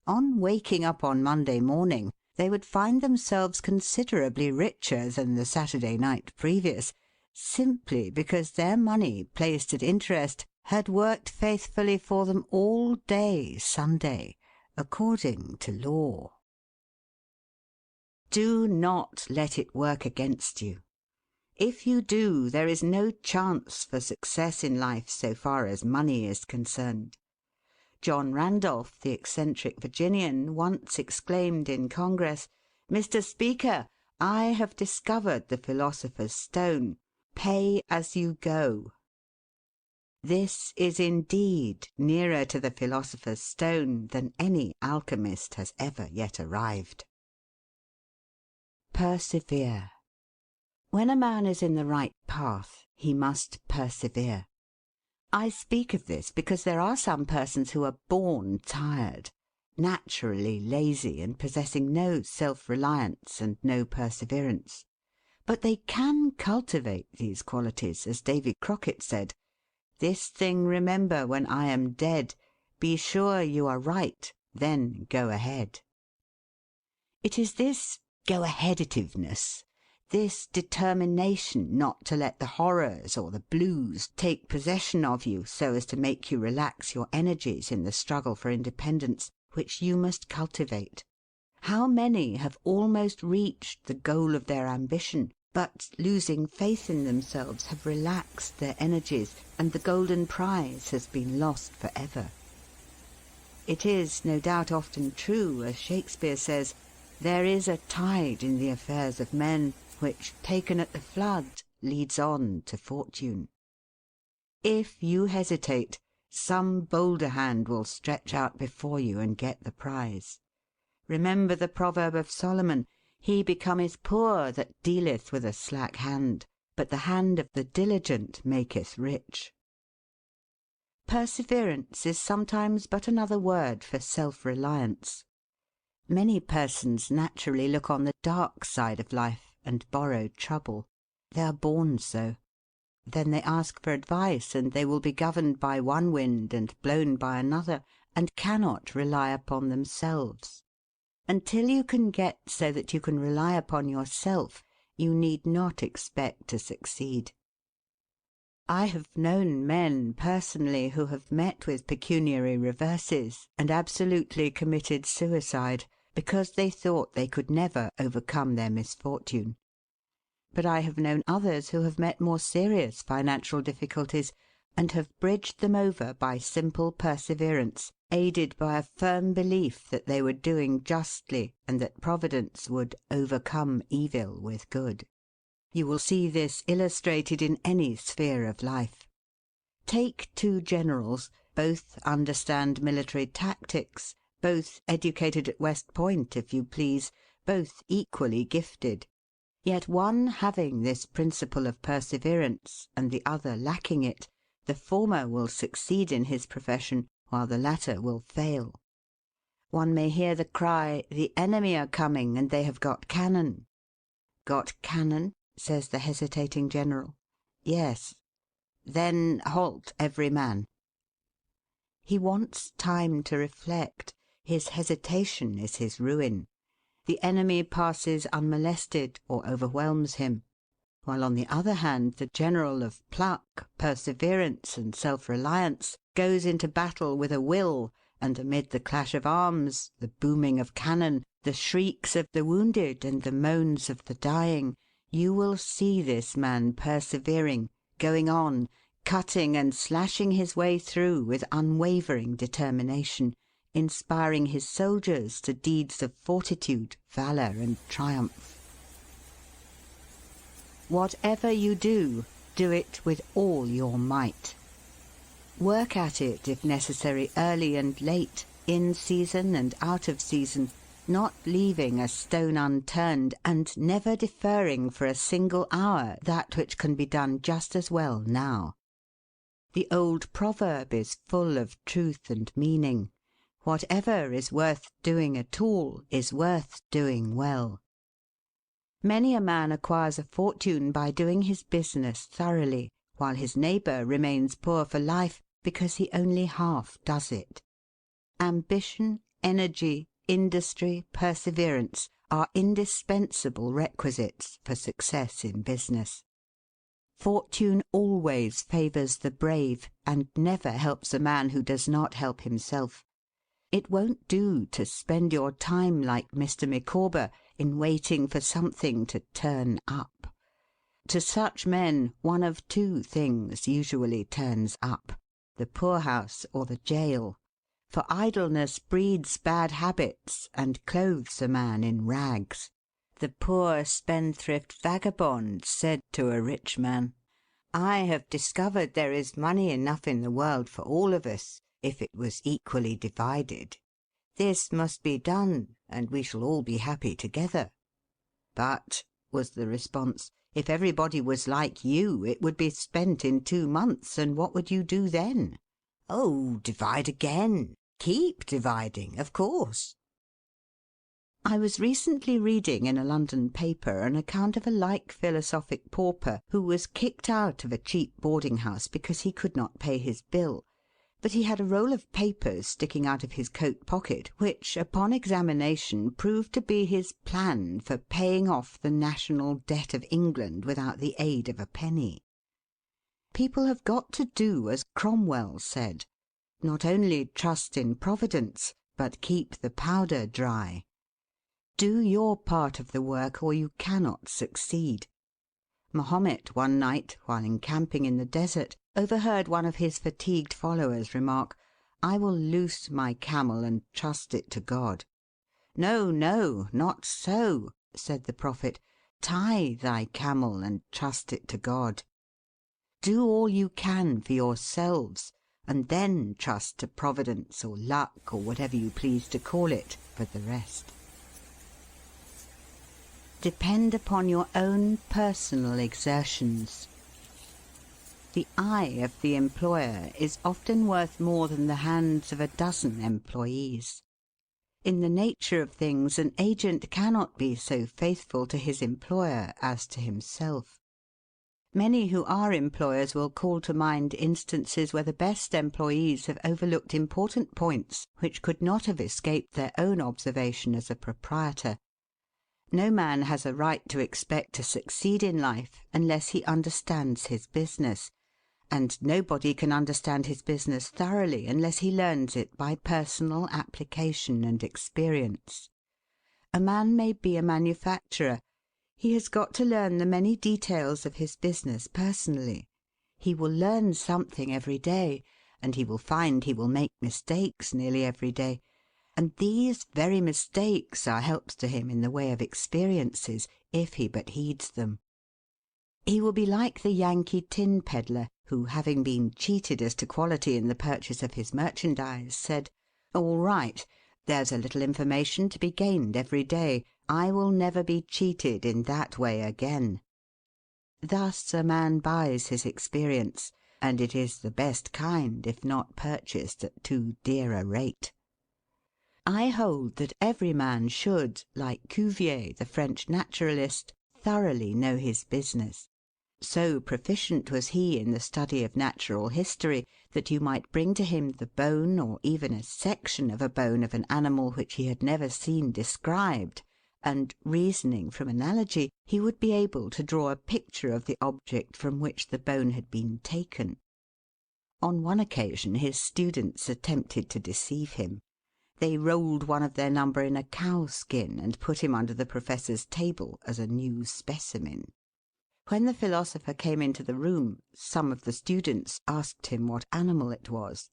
[SPEAKER 1] On waking up on Monday morning, they would find themselves considerably richer than the Saturday night previous, simply because their money placed at interest had worked faithfully for them all day Sunday, according to law. Do not let it work against you. If you do, there is no chance for success in life so far as money is concerned. John Randolph, the eccentric Virginian, once exclaimed in Congress, "Mr. Speaker, I have discovered the philosopher's stone. Pay as you go." This is indeed nearer to the philosopher's stone than any alchemist has ever yet arrived. Persevere. When a man is in the right path, he must persevere. I speak of this because there are some persons who are born tired, naturally lazy, and possessing no self-reliance and no perseverance. But they can cultivate these qualities, as Davy Crockett said, "This thing remember when I am dead, be sure you are right, then go ahead." It is this go-aheaditiveness, this determination not to let the horrors or the blues take possession of you so as to make you relax your energies in the struggle for independence, which you must cultivate. How many have almost reached the goal of their ambition, but, losing faith in themselves, have relaxed their energies, and the golden prize has been lost for ever. It is, no doubt, often true, as Shakespeare says, "There is a tide in the affairs of men, which, taken at the flood, leads on to fortune." If you hesitate, some bolder hand will stretch out before you and get the prize. Remember the proverb of Solomon, "He becometh poor that dealeth with a slack hand, but the hand of the diligent maketh rich." Perseverance is sometimes but another word for self-reliance. Many persons naturally look on the dark side of life and borrow trouble. They are born so. Then they ask for advice, and they will be governed by one wind and blown by another, and cannot rely upon themselves. Until you can get so that you can rely upon yourself, you need not expect to succeed. I have known men personally who have met with pecuniary reverses and absolutely committed suicide, because they thought they could never overcome their misfortune. But I have known others who have met more serious financial difficulties and have bridged them over by simple perseverance, aided by a firm belief that they were doing justly and that Providence would overcome evil with good. You will see this illustrated in any sphere of life. Take two generals, Both understand military tactics, both educated at West Point, if you please, both equally gifted. Yet one having this principle of perseverance, and the other lacking it, the former will succeed in his profession, while the latter will fail. One may hear the cry, "The enemy are coming, and they have got cannon." "Got cannon?" says the hesitating general. "Yes." "Then halt every man." He wants time to reflect. His hesitation is his ruin. The enemy passes unmolested or overwhelms him, while on the other hand the general of pluck, perseverance, and self-reliance goes into battle with a will, and amid the clash of arms, the booming of cannon, the shrieks of the wounded, and the moans of the dying, you will see this man persevering, going on, cutting and slashing his way through with unwavering determination, inspiring his soldiers to deeds of fortitude, valour, and triumph. Whatever you do, do it with all your might. Work at it, if necessary, early and late, in season and out of season, not leaving a stone unturned, and never deferring for a single hour that which can be done just as well now. The old proverb is full of truth and meaning. Whatever is worth doing at all is worth doing well. Many a man acquires a fortune by doing his business thoroughly, while his neighbour remains poor for life because he only half does it. Ambition, energy, industry, perseverance are indispensable requisites for success in business. Fortune always favours the brave, and never helps a man who does not help himself. It won't do to spend your time like Mr. Micawber in waiting for something to turn up. To such men one of two things usually turns up: the poorhouse or the jail. For idleness breeds bad habits and clothes a man in rags. The poor spendthrift vagabond said to a rich man, "I have discovered there is money enough in the world for all of us, if it was equally divided. This must be done, and we shall all be happy together." "But," was the response, "if everybody was like you, it would be spent in 2 months, and what would you do then?" "Oh, divide again. Keep dividing, of course." I was recently reading in a London paper an account of a like philosophic pauper who was kicked out of a cheap boarding-house because he could not pay his bill, but he had a roll of papers sticking out of his coat pocket which, upon examination, proved to be his plan for paying off the national debt of England without the aid of a penny. People have got to do as Cromwell said: not only trust in Providence, but keep the powder dry. Do your part of the work, or you cannot succeed. Mahomet one night, while encamping in the desert, overheard one of his fatigued followers remark, "I will loose my camel and trust it to God." "No, no, not so," said the Prophet. "Tie thy camel and trust it to God. Do all you can for yourselves, and then trust to Providence or luck, or whatever you please to call it, for the rest." Depend upon your own personal exertions. The eye of the employer is often worth more than the hands of a dozen employees. In the nature of things, an agent cannot be so faithful to his employer as to himself. Many who are employers will call to mind instances where the best employees have overlooked important points which could not have escaped their own observation as a proprietor. No man has a right to expect to succeed in life unless he understands his business, and nobody can understand his business thoroughly unless he learns it by personal application and experience. A man may be a manufacturer. He has got to learn the many details of his business personally. He will learn something every day, and he will find he will make mistakes nearly every day. And these very mistakes are helps to him in the way of experiences, if he but heeds them. He will be like the Yankee tin pedlar, who, having been cheated as to quality in the purchase of his merchandise, said, "All right, there's a little information to be gained every day. I will never be cheated in that way again." Thus a man buys his experience, and it is the best kind if not purchased at too dear a rate. I hold that every man should, like Cuvier, the French naturalist, thoroughly know his business. So proficient was he in the study of natural history that you might bring to him the bone or even a section of a bone of an animal which he had never seen described, and, reasoning from analogy, he would be able to draw a picture of the object from which the bone had been taken. On one occasion his students attempted to deceive him. They rolled one of their number in a cow-skin and put him under the professor's table as a new specimen. When the philosopher came into the room, some of the students asked him what animal it was.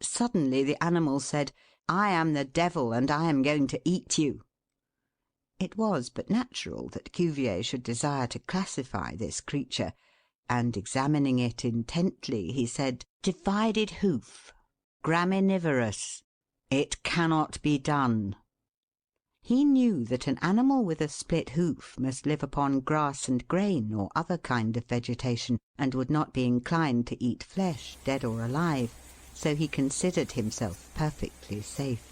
[SPEAKER 1] Suddenly the animal said, "I am the devil, and I am going to eat you." It was but natural that Cuvier should desire to classify this creature, and examining it intently, he said, "Divided hoof, graminivorous. It cannot be done." He knew that an animal with a split hoof must live upon grass and grain or other kind of vegetation, and would not be inclined to eat flesh, dead or alive, so he considered himself perfectly safe.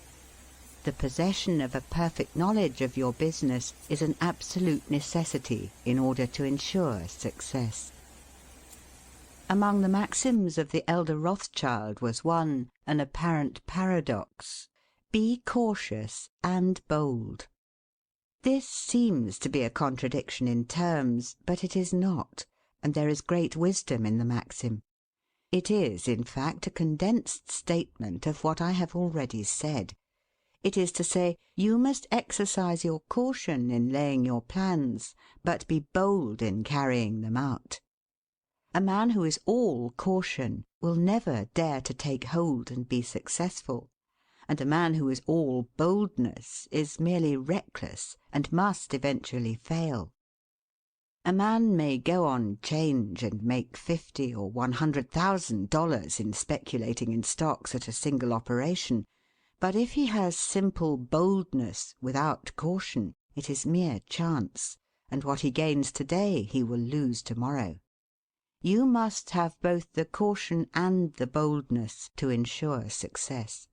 [SPEAKER 1] The possession of a perfect knowledge of your business is an absolute necessity in order to ensure success. Among the maxims of the elder Rothschild was one, an apparent paradox: be cautious and bold. This seems to be a contradiction in terms, but it is not, and there is great wisdom in the maxim. It is, in fact, a condensed statement of what I have already said. It is to say, you must exercise your caution in laying your plans, but be bold in carrying them out. A man who is all caution will never dare to take hold and be successful, and a man who is all boldness is merely reckless and must eventually fail. A man may go on 'Change and make $50,000 or $100,000 in speculating in stocks at a single operation, but if he has simple boldness without caution, it is mere chance, and what he gains to-day he will lose to-morrow. You must have both the caution and the boldness to ensure success.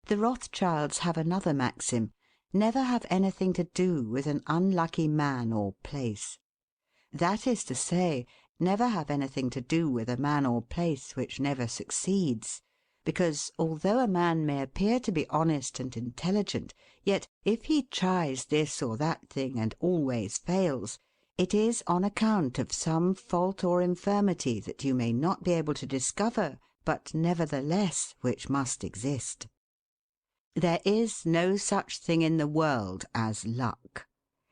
[SPEAKER 1] The Rothschilds have another maxim: never have anything to do with an unlucky man or place. That is to say, never have anything to do with a man or place which never succeeds, because, although a man may appear to be honest and intelligent, yet if he tries this or that thing and always fails, it is on account of some fault or infirmity that you may not be able to discover, but nevertheless which must exist. There is no such thing in the world as luck.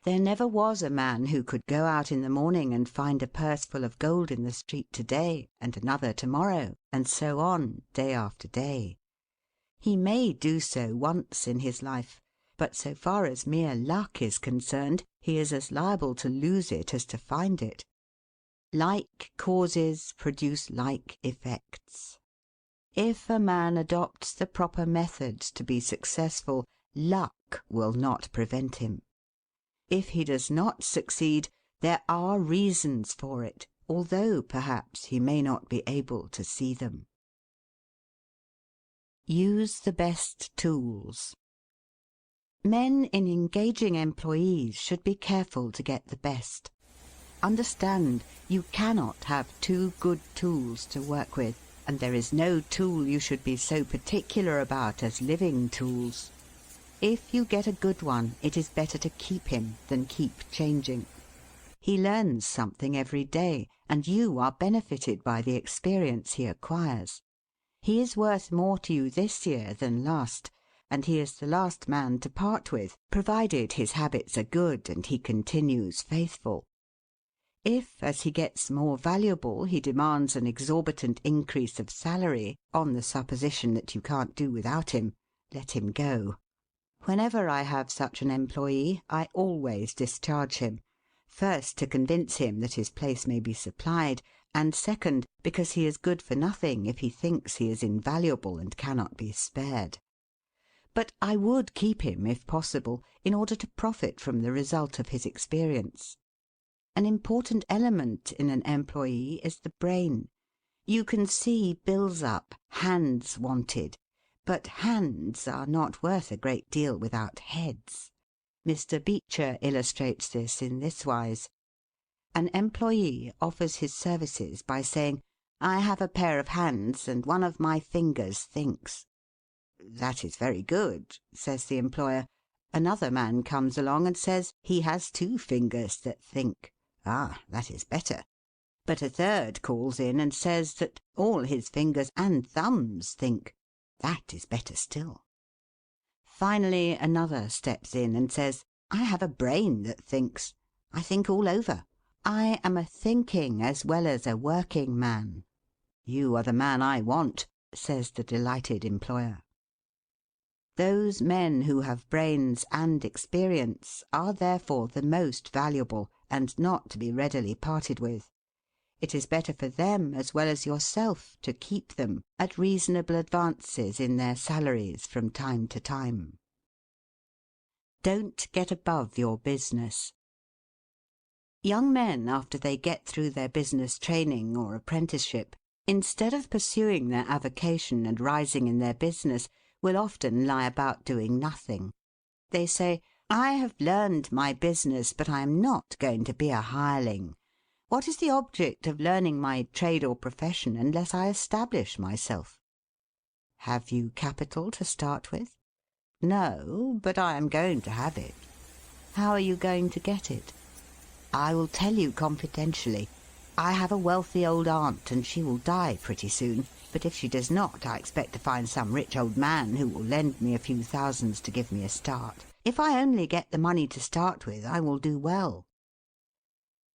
[SPEAKER 1] There never was a man who could go out in the morning and find a purse full of gold in the street to-day, and another to-morrow, and so on, day after day. He may do so once in his life, but so far as mere luck is concerned, he is as liable to lose it as to find it. Like causes produce like effects. If a man adopts the proper methods to be successful, luck will not prevent him. If he does not succeed, there are reasons for it, although perhaps he may not be able to see them. Use the best tools. Men in engaging employees should be careful to get the best. Understand, you cannot have two good tools to work with, and there is no tool you should be so particular about as living tools. If you get a good one, it is better to keep him than keep changing. He learns something every day, and you are benefited by the experience he acquires. He is worth more to you this year than last, and he is the last man to part with, provided his habits are good and he continues faithful. If, as he gets more valuable, he demands an exorbitant increase of salary, on the supposition that you can't do without him, let him go. Whenever I have such an employee, I always discharge him, first to convince him that his place may be supplied, and second, because he is good for nothing if he thinks he is invaluable and cannot be spared. But I would keep him, if possible, in order to profit from the result of his experience. An important element in an employee is the brain. You can see bills up, hands wanted, but hands are not worth a great deal without heads. Mr. Beecher illustrates this in this wise. An employee offers his services by saying, "I have a pair of hands and one of my fingers thinks." "That is very good," says the employer. Another man comes along and says he has 2 fingers that think. "Ah, that is better." But a third calls in and says that all his fingers and thumbs think. That is better still. Finally another steps in and says, "I have a brain that thinks. I think all over. I am a thinking as well as a working man." "You are the man I want," says the delighted employer. Those men who have brains and experience are therefore the most valuable, and not to be readily parted with. It is better for them as well as yourself to keep them at reasonable advances in their salaries from time to time. Don't get above your business. Young men, after they get through their business training or apprenticeship, instead of pursuing their avocation and rising in their business, will often lie about doing nothing. They say, "I have learned my business, but I am not going to be a hireling. What is the object of learning my trade or profession unless I establish myself?" Have you capital to start with? No, but I am going to have it. How are you going to get it? I will tell you confidentially. I have a wealthy old aunt, and she will die pretty soon, but if she does not, I expect to find some rich old man who will lend me a few thousands to give me a start. If I only get the money to start with, I will do well.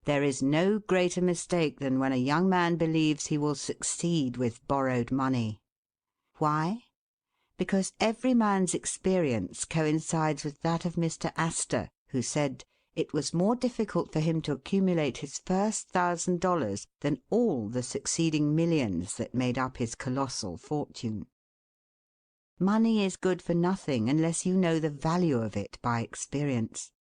[SPEAKER 1] There is no greater mistake than when a young man believes he will succeed with borrowed money. Why? Because every man's experience coincides with that of Mr. Astor, who said it was more difficult for him to accumulate his first $1,000 than all the succeeding millions that made up his colossal fortune. Money is good for nothing unless you know the value of it by experience.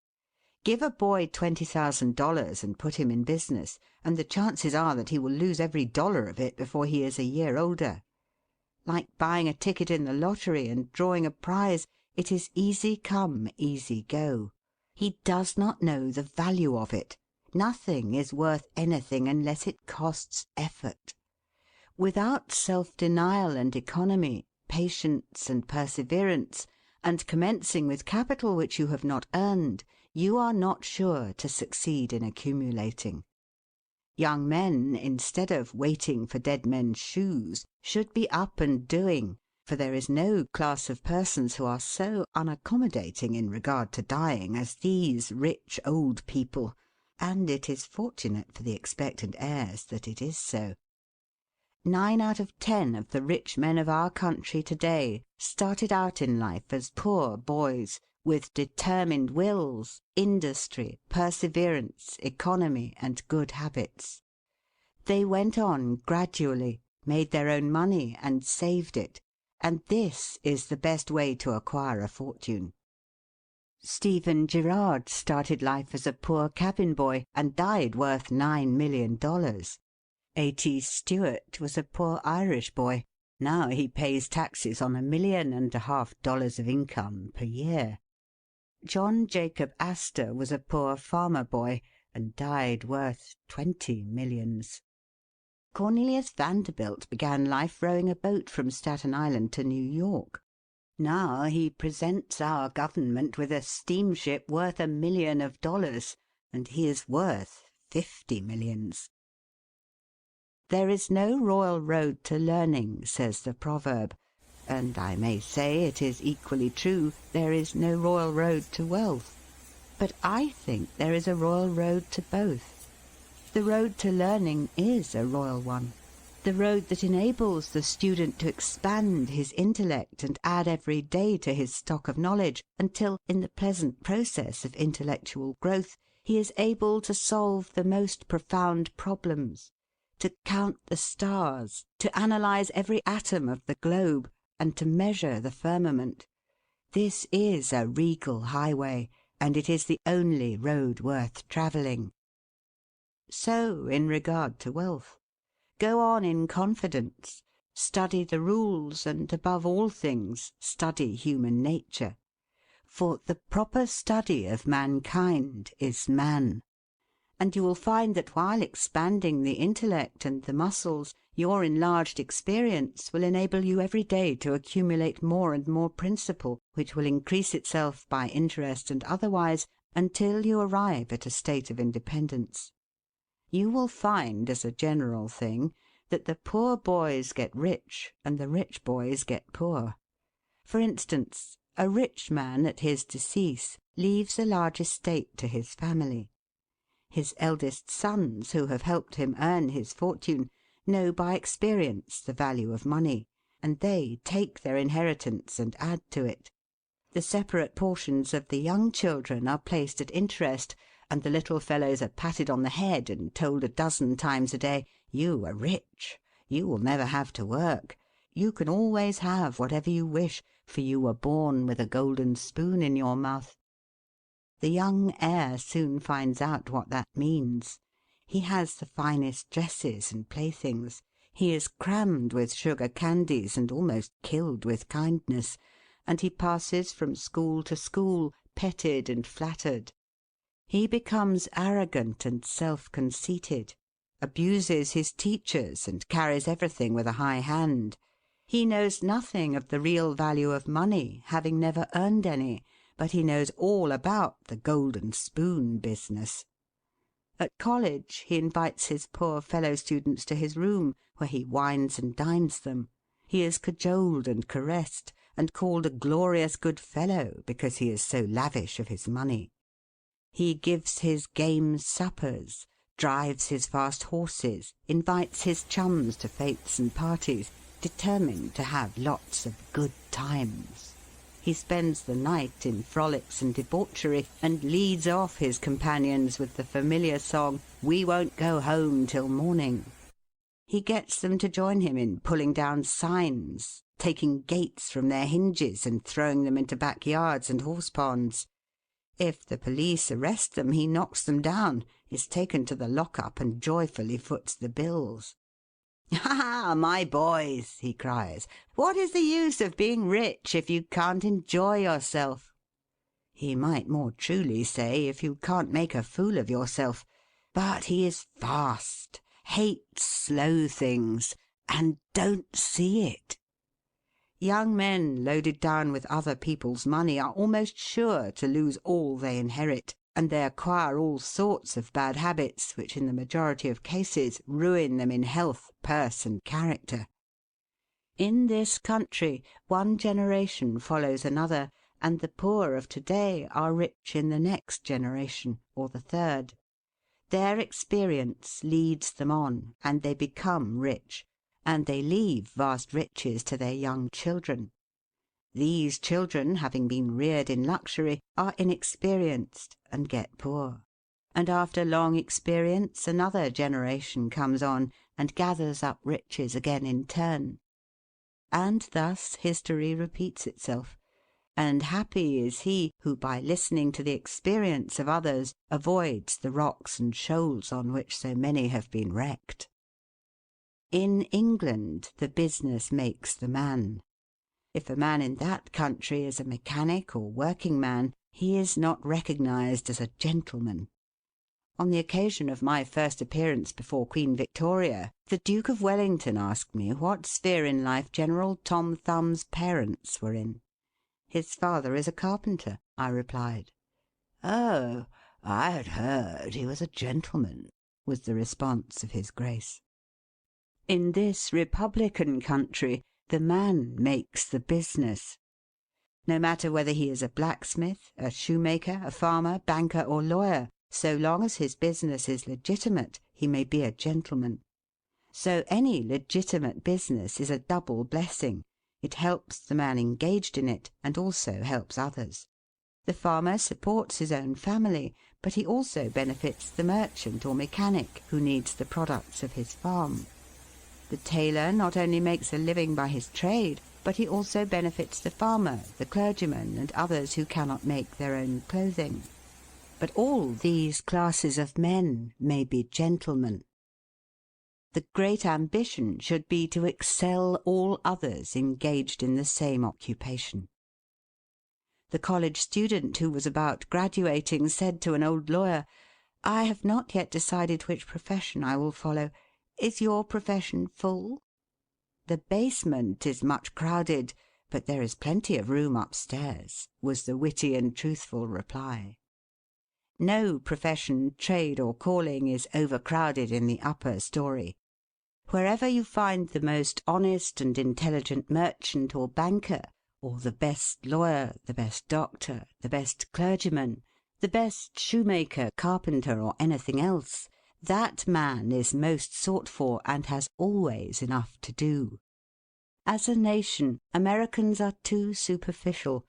[SPEAKER 1] Give a boy $20,000 and put him in business, and the chances are that he will lose every dollar of it before he is a year older. Like buying a ticket in the lottery and drawing a prize, it is easy come, easy go. He does not know the value of it. Nothing is worth anything unless it costs effort. Without self-denial and economy, patience and perseverance, and commencing with capital which you have not earned, you are not sure to succeed in accumulating. Young men, instead of waiting for dead men's shoes, should be up and doing, for there is no class of persons who are so unaccommodating in regard to dying as these rich old people, and it is fortunate for the expectant heirs that it is so. 9 out of 10 of the rich men of our country today started out in life as poor boys, with determined wills, industry, perseverance, economy, and good habits. They went on gradually, made their own money, and saved it, and this is the best way to acquire a fortune. Stephen Girard started life as a poor cabin boy and died worth $9 million. A.T. Stewart was a poor Irish boy. Now he pays taxes on $1.5 million of income per year. John Jacob Astor was a poor farmer boy and died worth 20 millions. Cornelius Vanderbilt began life rowing a boat from Staten Island to New York. Now he presents our government with a steamship worth $1 million, and he is worth 50 millions. There is no royal road to learning, says the proverb, and I may say it is equally true, there is no royal road to wealth. But I think there is a royal road to both. The road to learning is a royal one, the road that enables the student to expand his intellect and add every day to his stock of knowledge until, in the pleasant process of intellectual growth, he is able to solve the most profound problems, to count the stars, to analyze every atom of the globe, and to measure the firmament. This is a regal highway, and it is the only road worth travelling. So in regard to wealth. Go on in confidence. Study the rules, and above all things, study human nature. For the proper study of mankind is man. And you will find that while expanding the intellect and the muscles, your enlarged experience will enable you every day to accumulate more and more principle, which will increase itself by interest and otherwise, until you arrive at a state of independence. You will find, as a general thing, that the poor boys get rich and the rich boys get poor. For instance, a rich man at his decease leaves a large estate to his family. His eldest sons, who have helped him earn his fortune, know by experience the value of money, and they take their inheritance and add to it. The separate portions of the young children are placed at interest, and the little fellows are patted on the head and told a dozen times a day, "You are rich. You will never have to work. You can always have whatever you wish, for you were born with a golden spoon in your mouth." The young heir soon finds out what that means. He has the finest dresses and playthings. He is crammed with sugar candies and almost killed with kindness, and he passes from school to school, petted and flattered. He becomes arrogant and self-conceited, abuses his teachers, and carries everything with a high hand. He knows nothing of the real value of money, having never earned any, but he knows all about the golden spoon business. At college he invites his poor fellow-students to his room, where he wines and dines them. He is cajoled and caressed, and called a glorious good fellow because he is so lavish of his money. He gives his game suppers, drives his fast horses, invites his chums to fêtes and parties, determined to have lots of good times. He spends the night in frolics and debauchery, and leads off his companions with the familiar song, "We won't go home till morning." He gets them to join him in pulling down signs, taking gates from their hinges and throwing them into backyards and horse-ponds. If the police arrest them, he knocks them down, is taken to the lock-up, and joyfully foots the bills. "Ha, my boys," he cries, "what is the use of being rich if you can't enjoy yourself?" He might more truly say, if you can't make a fool of yourself. But he is fast, hates slow things, and don't see it. Young men loaded down with other people's money are almost sure to lose all they inherit, and they acquire all sorts of bad habits which in the majority of cases ruin them in health, purse, and character. In this country one generation follows another, and the poor of to-day are rich in the next generation, or the third. Their experience leads them on, and they become rich, and they leave vast riches to their young children. These children, having been reared in luxury, are inexperienced and get poor. And after long experience another generation comes on and gathers up riches again in turn. And thus history repeats itself, and happy is he who by listening to the experience of others avoids the rocks and shoals on which so many have been wrecked. In England the business makes the man. If a man in that country is a mechanic or working man, he is not recognised as a gentleman. On the occasion of my first appearance before Queen Victoria, the Duke of Wellington asked me what sphere in life General Tom Thumb's parents were in. "His father is a carpenter," I replied. "Oh, I had heard he was a gentleman," was the response of his Grace. In this republican country the man makes the business. No matter whether he is a blacksmith, a shoemaker, a farmer, banker, or lawyer, so long as his business is legitimate, he may be a gentleman. So any legitimate business is a double blessing. It helps the man engaged in it, and also helps others. The farmer supports his own family, but he also benefits the merchant or mechanic who needs the products of his farm. The tailor not only makes a living by his trade, but he also benefits the farmer, the clergyman, and others who cannot make their own clothing. But all these classes of men may be gentlemen. The great ambition should be to excel all others engaged in the same occupation. The college student who was about graduating said to an old lawyer, "I have not yet decided which profession I will follow. Is your profession full?" "The basement is much crowded, but there is plenty of room upstairs," was the witty and truthful reply. No profession, trade, or calling is overcrowded in the upper story. Wherever you find the most honest and intelligent merchant or banker, or the best lawyer, the best doctor, the best clergyman, the best shoemaker, carpenter, or anything else, that man is most sought for and has always enough to do. As a nation, Americans are too superficial.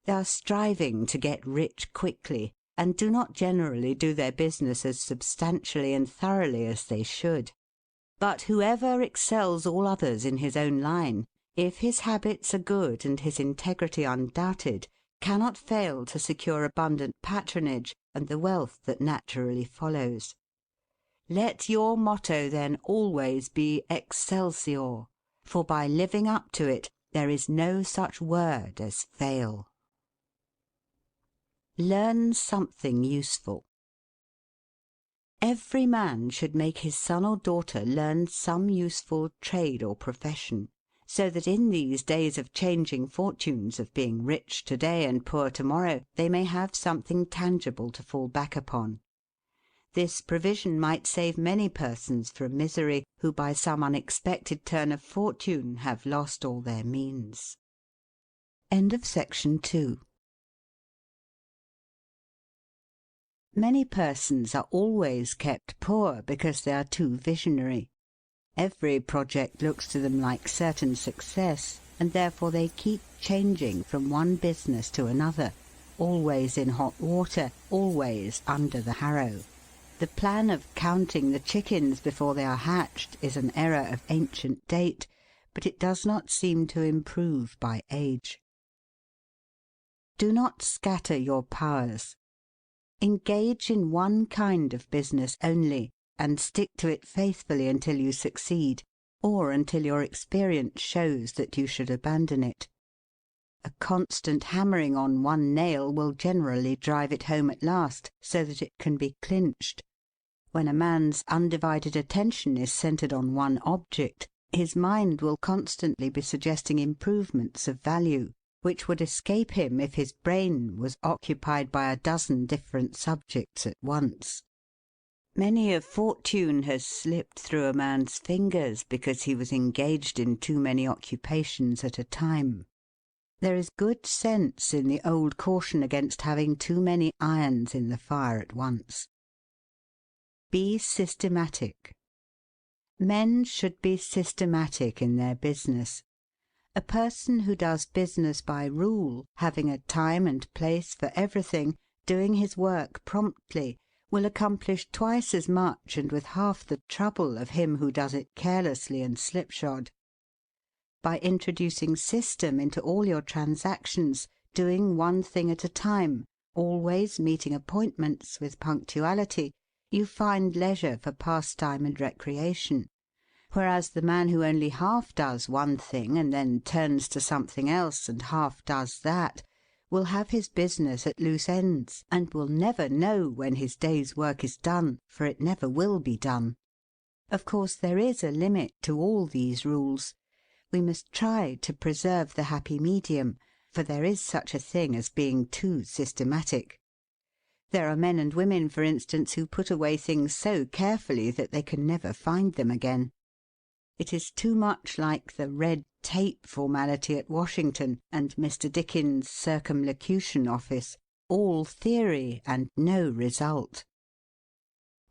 [SPEAKER 1] They are striving to get rich quickly, and do not generally do their business as substantially and thoroughly as they should. But whoever excels all others in his own line, if his habits are good and his integrity undoubted, cannot fail to secure abundant patronage and the wealth that naturally follows. Let your motto then always be Excelsior, for by living up to it there is no such word as fail. Learn something useful. Every man should make his son or daughter learn some useful trade or profession, so that in these days of changing fortunes, of being rich to-day and poor to-morrow, they may have something tangible to fall back upon. This provision might save many persons from misery who by some unexpected turn of fortune have lost all their means. End of section 2. Many persons are always kept poor because they are too visionary. Every project looks to them like certain success, and therefore they keep changing from one business to another, always in hot water, always under the harrow. The plan of counting the chickens before they are hatched is an error of ancient date, but it does not seem to improve by age. Do not scatter your powers. Engage in one kind of business only, and stick to it faithfully until you succeed, or until your experience shows that you should abandon it. A constant hammering on one nail will generally drive it home at last, so that it can be clinched. When a man's undivided attention is centred on one object, his mind will constantly be suggesting improvements of value, which would escape him if his brain was occupied by a dozen different subjects at once. Many a fortune has slipped through a man's fingers because he was engaged in too many occupations at a time. There is good sense in the old caution against having too many irons in the fire at once. Be systematic. Men should be systematic in their business. A person who does business by rule, having a time and place for everything, doing his work promptly, will accomplish twice as much and with half the trouble of him who does it carelessly and slipshod. By introducing system into all your transactions, doing one thing at a time, always meeting appointments with punctuality, you find leisure for pastime and recreation. Whereas the man who only half does one thing and then turns to something else and half does that, will have his business at loose ends, and will never know when his day's work is done, for it never will be done. Of course there is a limit to all these rules. We must try to preserve the happy medium, for there is such a thing as being too systematic. There are men and women, for instance, who put away things so carefully that they can never find them again. It is too much like the red tape formality at Washington and Mr. Dickens' Circumlocution Office, all theory and no result.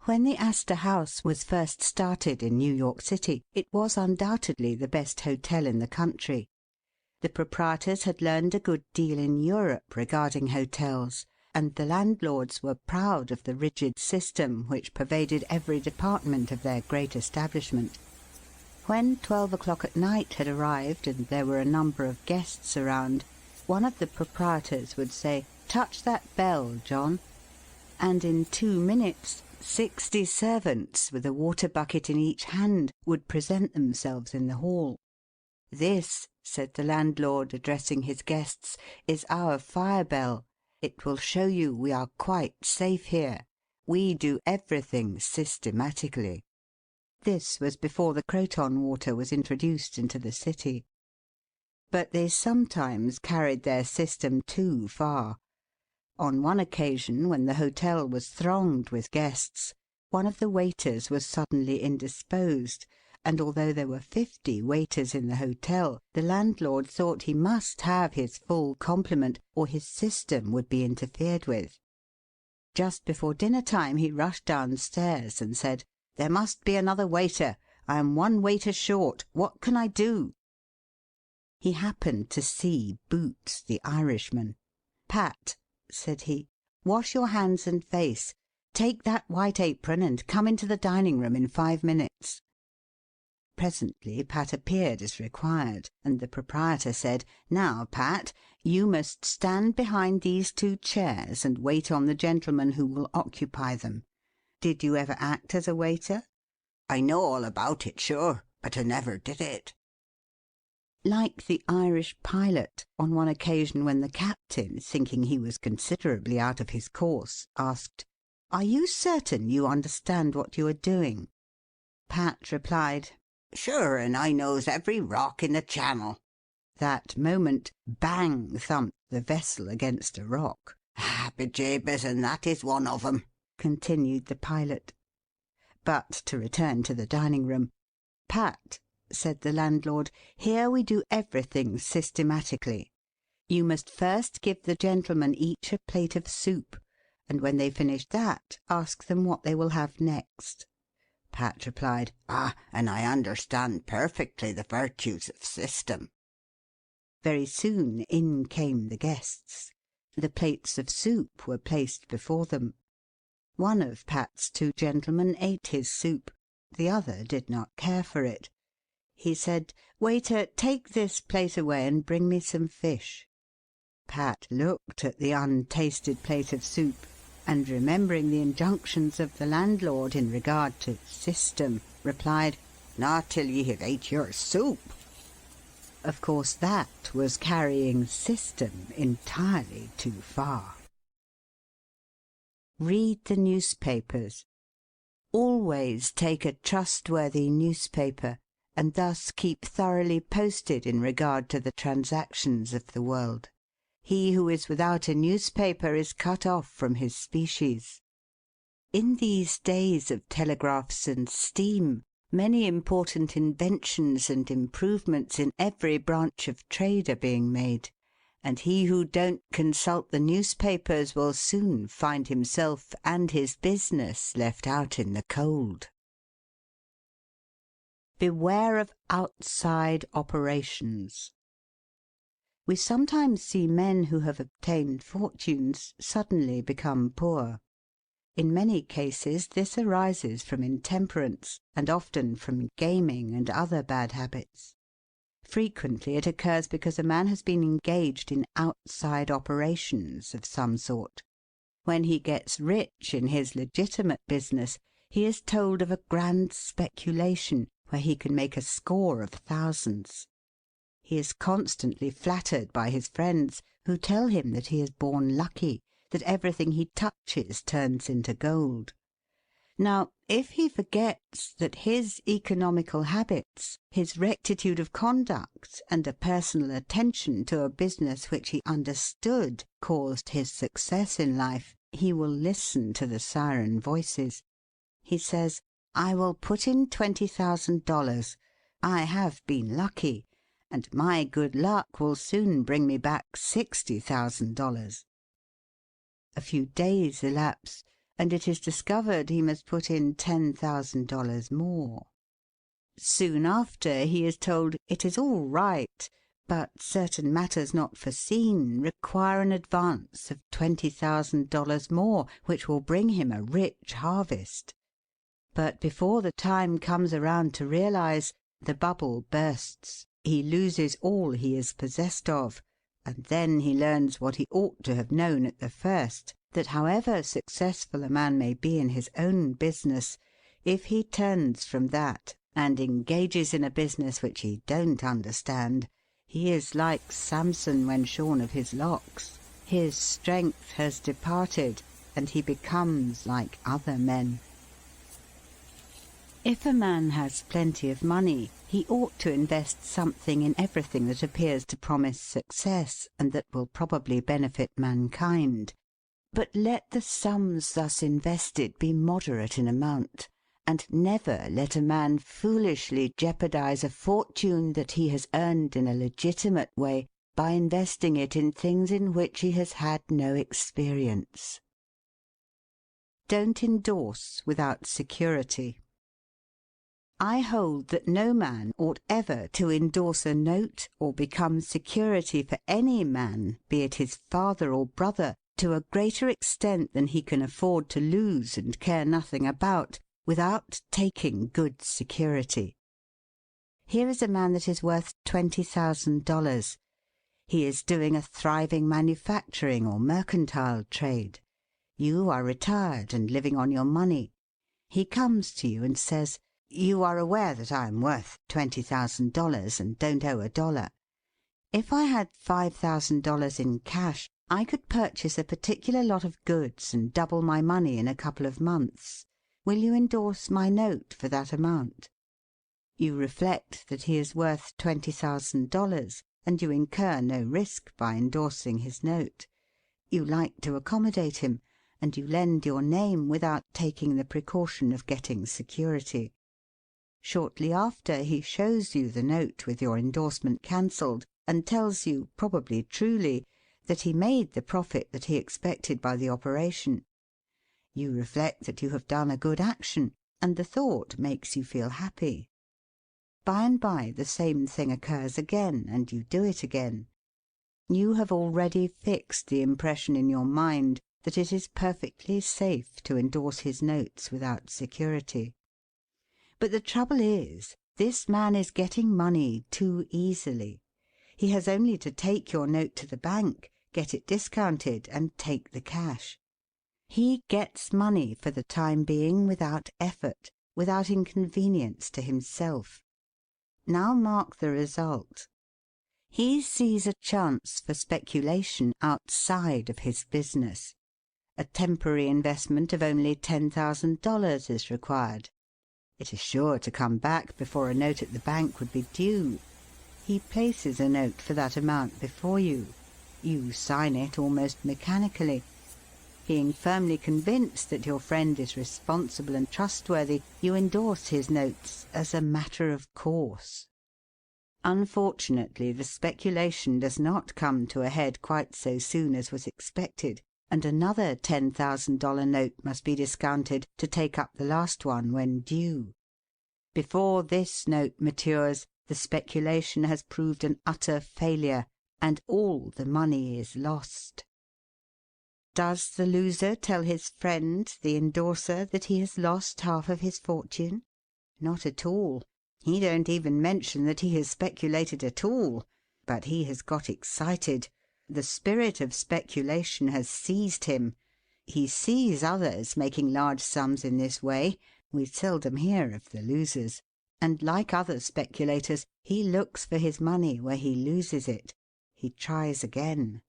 [SPEAKER 1] When the Astor House was first started in New York City, it was undoubtedly the best hotel in the country. The proprietors had learned a good deal in Europe regarding hotels, and the landlords were proud of the rigid system which pervaded every department of their great establishment. When 12 o'clock at night had arrived and there were a number of guests around, one of the proprietors would say, "Touch that bell, John," and in 2 minutes 60 servants, with a water bucket in each hand, would present themselves in the hall. "This," said the landlord, addressing his guests, "is our fire bell. It will show you we are quite safe here. We do everything systematically." This was before the Croton water was introduced into the city. But they sometimes carried their system too far. On one occasion, when the hotel was thronged with guests, one of the waiters was suddenly indisposed, and although there were 50 waiters in the hotel, the landlord thought he must have his full complement, or his system would be interfered with. Just before dinner-time he rushed downstairs and said, "There must be another waiter. I am 1 waiter short. What can I do?" He happened to see Boots, the Irishman. "Pat," said he, "wash your hands and face. Take that white apron and come into the dining-room in 5 minutes." Presently Pat appeared as required, and the proprietor said, "Now, Pat, you must stand behind these 2 chairs and wait on the gentleman who will occupy them. Did you ever act as a waiter?" "I know all about it, sure, but I never did it." Like the Irish pilot, on one occasion when the captain, thinking he was considerably out of his course, asked, "Are you certain you understand what you are doing?" Pat replied, "Sure, and I knows every rock in the channel." That moment, bang thumped the vessel against a rock. "Ah, bejabers, and that is one of 'em," continued the pilot. But to return to the dining-room. "Pat," said the landlord, "here we do everything systematically. You must first give the gentlemen each a plate of soup, and when they finish that, ask them what they will have next." Pat replied, "Ah, and I understand perfectly the virtues of system." Very soon in came the guests. The plates of soup were placed before them. One of Pat's 2 gentlemen ate his soup. The other did not care for it. He said, "Waiter, take this plate away and bring me some fish." Pat looked at the untasted plate of soup, and remembering the injunctions of the landlord in regard to system, replied, "Not till ye have ate your soup." Of course that was carrying system entirely too far. Read the newspapers. Always take a trustworthy newspaper, and thus keep thoroughly posted in regard to the transactions of the world. He who is without a newspaper is cut off from his species. In these days of telegraphs and steam, many important inventions and improvements in every branch of trade are being made, and he who don't consult the newspapers will soon find himself and his business left out in the cold. Beware of outside operations. We sometimes see men who have obtained fortunes suddenly become poor. In many cases this arises from intemperance, and often from gaming and other bad habits. Frequently it occurs because a man has been engaged in outside operations of some sort. When he gets rich in his legitimate business, he is told of a grand speculation where he can make a score of thousands. He is constantly flattered by his friends, who tell him that he is born lucky, that everything he touches turns into gold. Now, if he forgets that his economical habits, his rectitude of conduct, and a personal attention to a business which he understood caused his success in life, he will listen to the siren voices. He says, "I will put in $20,000. I have been lucky, and my good luck will soon bring me back $60,000. A few days elapse, and it is discovered he must put in $10,000 more. Soon after he is told it is all right, But certain matters not foreseen require an advance of $20,000 more, which will bring him a rich harvest. But before the time comes around to realize, the bubble bursts, he loses all he is possessed of, and then he learns what he ought to have known at the first, that however successful a man may be in his own business, if he turns from that and engages in a business which he don't understand, he is like Samson when shorn of his locks. His strength has departed, and he becomes like other men. If a man has plenty of money, he ought to invest something in everything that appears to promise success and that will probably benefit mankind. But let the sums thus invested be moderate in amount, and never let a man foolishly jeopardize a fortune that he has earned in a legitimate way by investing it in things in which he has had no experience. Don't endorse without security. I hold that no man ought ever to endorse a note or become security for any man, be it his father or brother, to a greater extent than he can afford to lose and care nothing about, without taking good security. Here is a man that is worth $20,000. He is doing a thriving manufacturing or mercantile trade. You are retired and living on your money. He comes to you and says, "You are aware that I am worth $20,000 and don't owe a dollar. If I had $5,000 in cash, I could purchase a particular lot of goods and double my money in a couple of months. Will you endorse my note for that amount?" You reflect that he is worth $20,000, and you incur no risk by endorsing his note. You like to accommodate him, and you lend your name without taking the precaution of getting security. Shortly after, he shows you the note with your endorsement cancelled, and tells you, probably truly, that he made the profit that he expected by the operation. You reflect that you have done a good action, and the thought makes you feel happy. By and by the same thing occurs again, and you do it again. You have already fixed the impression in your mind that it is perfectly safe to endorse his notes without security. But the trouble is, this man is getting money too easily. He has only to take your note to the bank, get it discounted, and take the cash. He gets money for the time being without effort, without inconvenience to himself. Now mark the result. He sees a chance for speculation outside of his business. A temporary investment of only $10,000 is required. It is sure to come back before a note at the bank would be due. He places a note for that amount before you. You sign it almost mechanically. Being firmly convinced that your friend is responsible and trustworthy, you endorse his notes as a matter of course. Unfortunately, the speculation does not come to a head quite so soon as was expected, and another $10,000 note must be discounted to take up the last one when due. Before this note matures, the speculation has proved an utter failure, and all the money is lost. Does the loser tell his friend, the endorser, that he has lost half of his fortune? Not at all. He don't even mention that he has speculated at all. But he has got excited. The spirit of speculation has seized him. He sees others making large sums in this way. We seldom hear of the losers. And like other speculators, he looks for his money where he loses it. He tries again.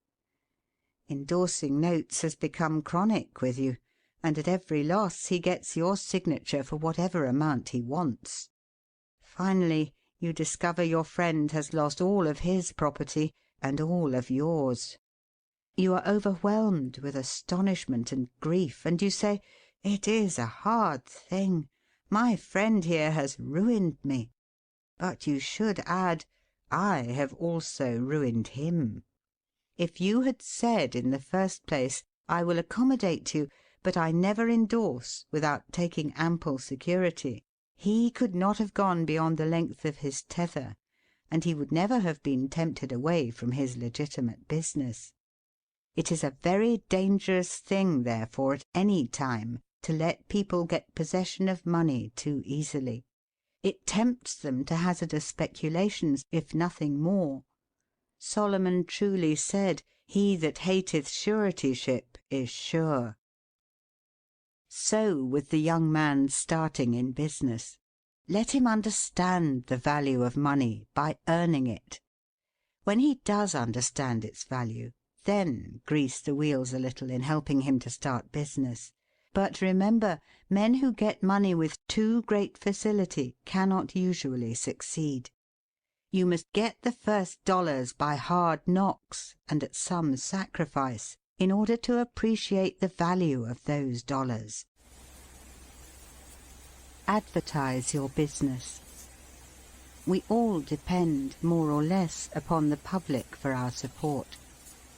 [SPEAKER 1] Endorsing notes has become chronic with you, and at every loss he gets your signature for whatever amount he wants. Finally, you discover your friend has lost all of his property and all of yours. You are overwhelmed with astonishment and grief, and you say, "It is a hard thing. My friend here has ruined me." But you should add, "I have also ruined him." If you had said in the first place, "I will accommodate you, but I never endorse without taking ample security," he could not have gone beyond the length of his tether, and he would never have been tempted away from his legitimate business. It is a very dangerous thing, therefore, at any time, to let people get possession of money too easily. It tempts them to hazardous speculations, if nothing more. Solomon truly said, "He that hateth suretyship is sure." So with the young man starting in business. Let him understand the value of money by earning it. When he does understand its value, then grease the wheels a little in helping him to start business. But remember, men who get money with too great facility cannot usually succeed. You must get the first dollars by hard knocks and at some sacrifice in order to appreciate the value of those dollars. Advertise your business. We all depend, more or less, upon the public for our support.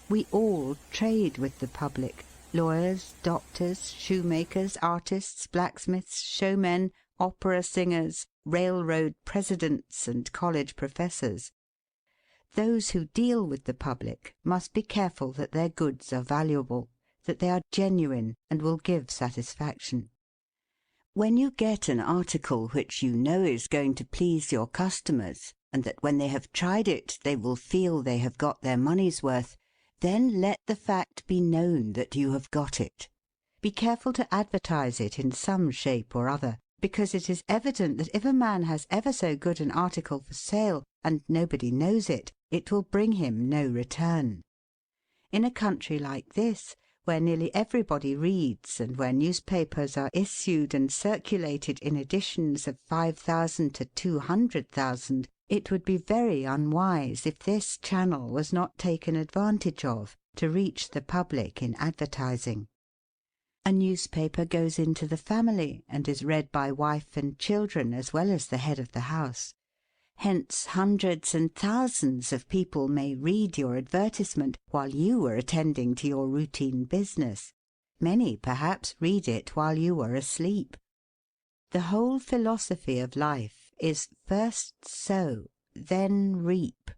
[SPEAKER 1] We all trade with the public: lawyers, doctors, shoemakers, artists, blacksmiths, showmen, opera singers, railroad presidents, and college professors. Those who deal with the public must be careful that their goods are valuable, that they are genuine and will give satisfaction. When you get an article which you know is going to please your customers, and that when they have tried it they will feel they have got their money's worth, then let the fact be known that you have got it. Be careful to advertise it in some shape or other, because it is evident that if a man has ever so good an article for sale, and nobody knows it, it will bring him no return. In a country like this, where nearly everybody reads, and where newspapers are issued and circulated in editions of 5,000 to 200,000, it would be very unwise if this channel was not taken advantage of to reach the public in advertising. A newspaper goes into the family and is read by wife and children as well as the head of the house. Hence hundreds and thousands of people may read your advertisement while you are attending to your routine business. Many, perhaps, read it while you are asleep. The whole philosophy of life is first sow, then reap.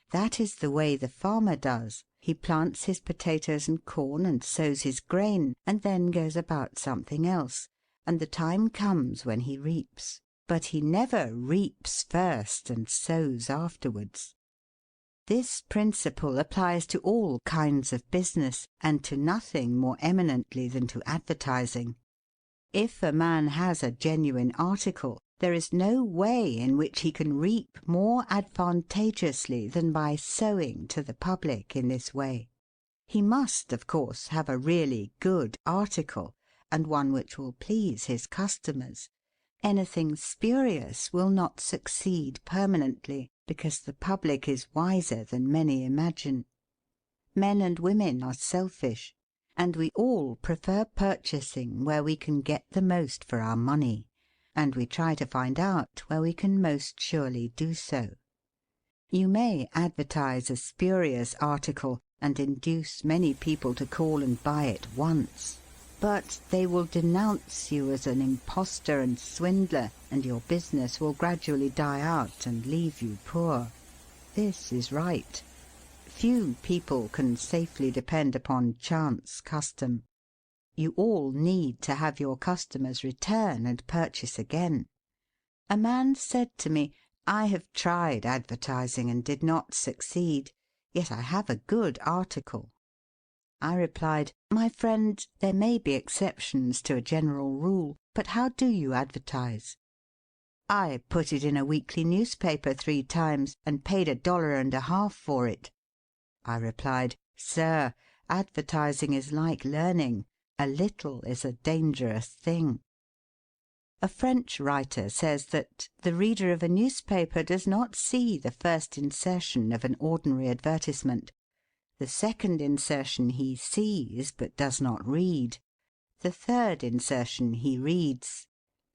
[SPEAKER 1] That is the way the farmer does. He plants his potatoes and corn and sows his grain, and then goes about something else, and the time comes when he reaps. But he never reaps first and sows afterwards. This principle applies to all kinds of business, and to nothing more eminently than to advertising. If a man has a genuine article, there is no way in which he can reap more advantageously than by sowing to the public in this way. He must, of course, have a really good article, and one which will please his customers. Anything spurious will not succeed permanently, because the public is wiser than many imagine. Men and women are selfish, and we all prefer purchasing where we can get the most for our money, and we try to find out where we can most surely do so. You may advertise a spurious article and induce many people to call and buy it once, but they will denounce you as an impostor and swindler, and your business will gradually die out and leave you poor. This is right. Few people can safely depend upon chance custom. You all need to have your customers return and purchase again. A man said to me, "I have tried advertising and did not succeed, yet I have a good article." I replied, "My friend, there may be exceptions to a general rule, but how do you advertise?" "I put it in a weekly newspaper 3 times and paid $1.50 for it." I replied, "Sir, advertising is like learning. A little is a dangerous thing." A French writer says that the reader of a newspaper does not see the first insertion of an ordinary advertisement. The second insertion he sees, but does not read. The third insertion he reads.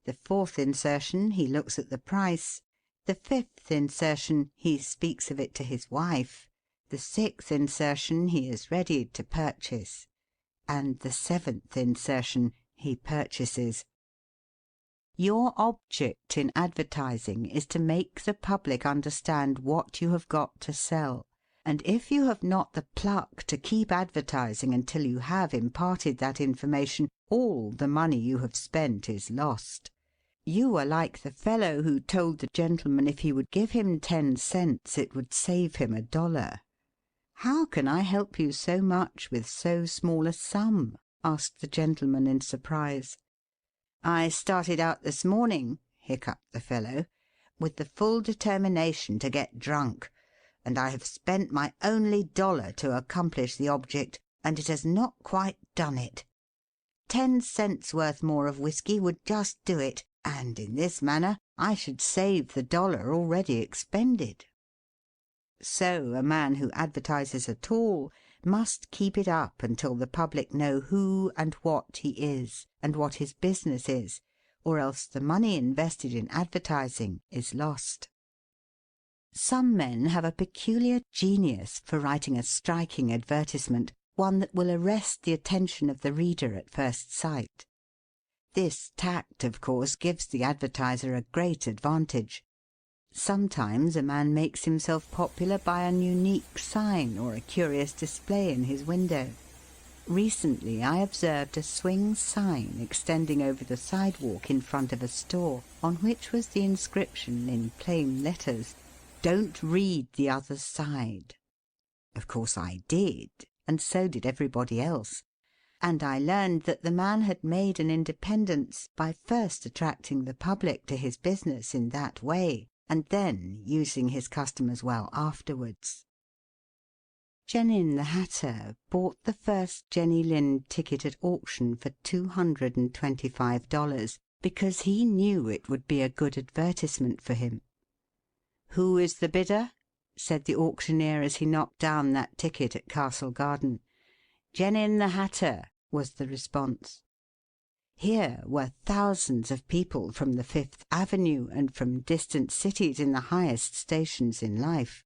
[SPEAKER 1] The fourth insertion he looks at the price. The fifth insertion he speaks of it to his wife. The sixth insertion he is ready to purchase. And the seventh insertion he purchases. Your object in advertising is to make the public understand what you have got to sell, and if you have not the pluck to keep advertising until you have imparted that information, all the money you have spent is lost. You are like the fellow who told the gentleman if he would give him 10 cents it would save him $1. "How can I help you so much with so small a sum?" asked the gentleman in surprise. "I started out this morning," hiccuped the fellow, "with the full determination to get drunk, and I have spent my only $1 to accomplish the object, and it has not quite done it. 10 cents worth more of whiskey would just do it, and in this manner I should save the $1 already expended." So a man who advertises at all must keep it up until the public know who and what he is, and what his business is, or else the money invested in advertising is lost. Some men have a peculiar genius for writing a striking advertisement, one that will arrest the attention of the reader at first sight. This tact, of course, gives the advertiser a great advantage. Sometimes a man makes himself popular by an unique sign or a curious display in his window. Recently I observed a swing sign extending over the sidewalk in front of a store, on which was the inscription in plain letters, "Don't read the other side." Of course I did, and so did everybody else, and I learned that the man had made an independence by first attracting the public to his business in that way, and then using his customers well afterwards. Genin the Hatter bought the first Jenny Lind ticket at auction for $225, because he knew it would be a good advertisement for him. "Who is the bidder?" said the auctioneer as he knocked down that ticket at Castle Garden. "Genin the Hatter," was the response. Here were thousands of people from the Fifth Avenue and from distant cities in the highest stations in life.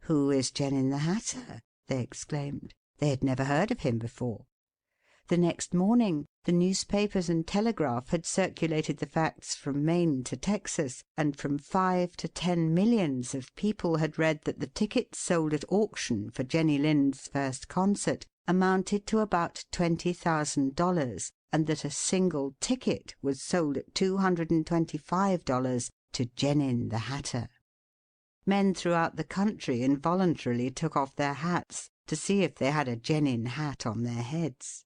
[SPEAKER 1] "Who is Genin the Hatter?" they exclaimed. They had never heard of him before. The next morning the newspapers and telegraph had circulated the facts from Maine to Texas, and from 5 to 10 millions of people had read that the tickets sold at auction for Jenny Lind's first concert amounted to about $20,000, and that a single ticket was sold at $225 to Genin the Hatter. Men throughout the country involuntarily took off their hats to see if they had a Genin hat on their heads.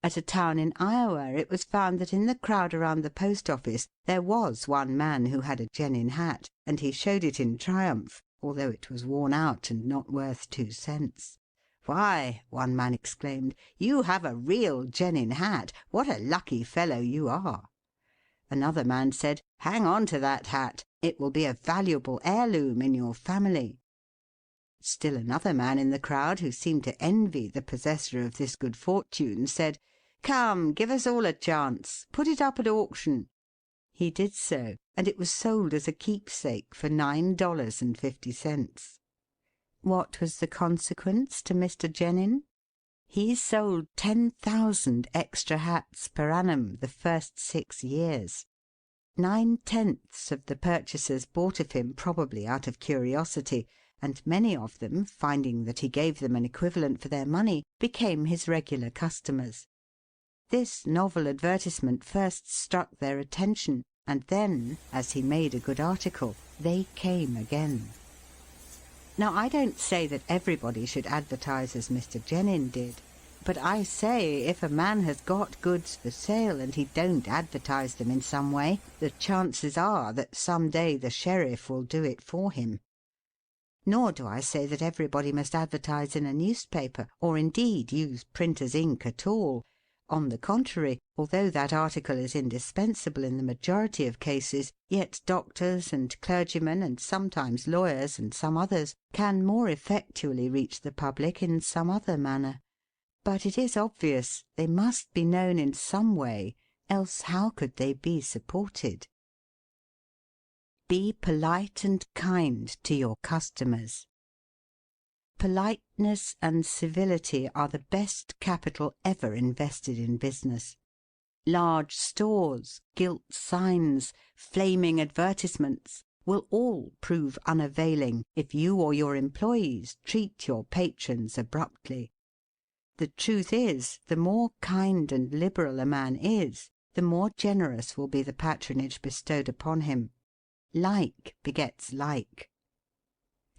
[SPEAKER 1] At a town in Iowa it was found that in the crowd around the post office there was one man who had a Genin hat, and he showed it in triumph, although it was worn out and not worth 2 cents. "Why," one man exclaimed, "you have a real Genin hat. What a lucky fellow you are!" Another man said, "Hang on to that hat. It will be a valuable heirloom in your family." Still another man in the crowd, who seemed to envy the possessor of this good fortune, said, "Come, give us all a chance. Put it up at auction." He did so, and it was sold as a keepsake for $9.50. What was the consequence to Mr. Genin? He sold 10,000 extra hats per annum the first 6 years. 9/10 of the purchasers bought of him probably out of curiosity, and many of them, finding that he gave them an equivalent for their money, became his regular customers. This novel advertisement first struck their attention, and then, as he made a good article, they came again. Now, I don't say that everybody should advertise as Mr. Genin did, but I say if a man has got goods for sale and he don't advertise them in some way, the chances are that some day the sheriff will do it for him. Nor do I say that everybody must advertise in a newspaper, or indeed use printer's ink at all. On the contrary, although that article is indispensable in the majority of cases, yet doctors and clergymen, and sometimes lawyers and some others, can more effectually reach the public in some other manner. But it is obvious they must be known in some way, else how could they be supported? Be polite and kind to your customers. Politeness and civility are the best capital ever invested in business. Large stores, gilt signs, flaming advertisements will all prove unavailing if you or your employees treat your patrons abruptly. The truth is, the more kind and liberal a man is, the more generous will be the patronage bestowed upon him. Like begets like.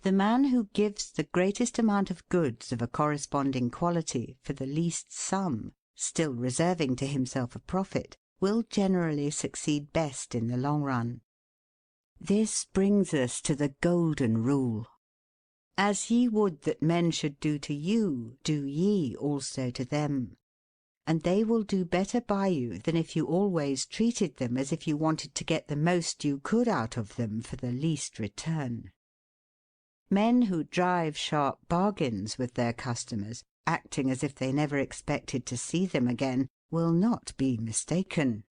[SPEAKER 1] The man who gives the greatest amount of goods of a corresponding quality for the least sum, still reserving to himself a profit, will generally succeed best in the long run. This brings us to the golden rule. As ye would that men should do to you, do ye also to them. And they will do better by you than if you always treated them as if you wanted to get the most you could out of them for the least return. Men who drive sharp bargains with their customers, acting as if they never expected to see them again, will not be mistaken.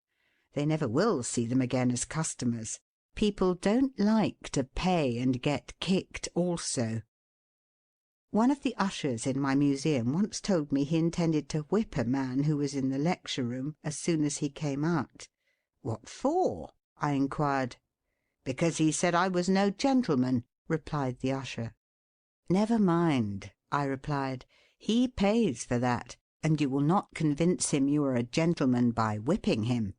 [SPEAKER 1] They never will see them again as customers. People don't like to pay and get kicked also. One of the ushers in my museum once told me he intended to whip a man who was in the lecture room as soon as he came out. "What for?" I inquired. "Because he said I was no gentleman," replied the usher. "Never mind," I replied. "He pays for that, and you will not convince him you are a gentleman by whipping him.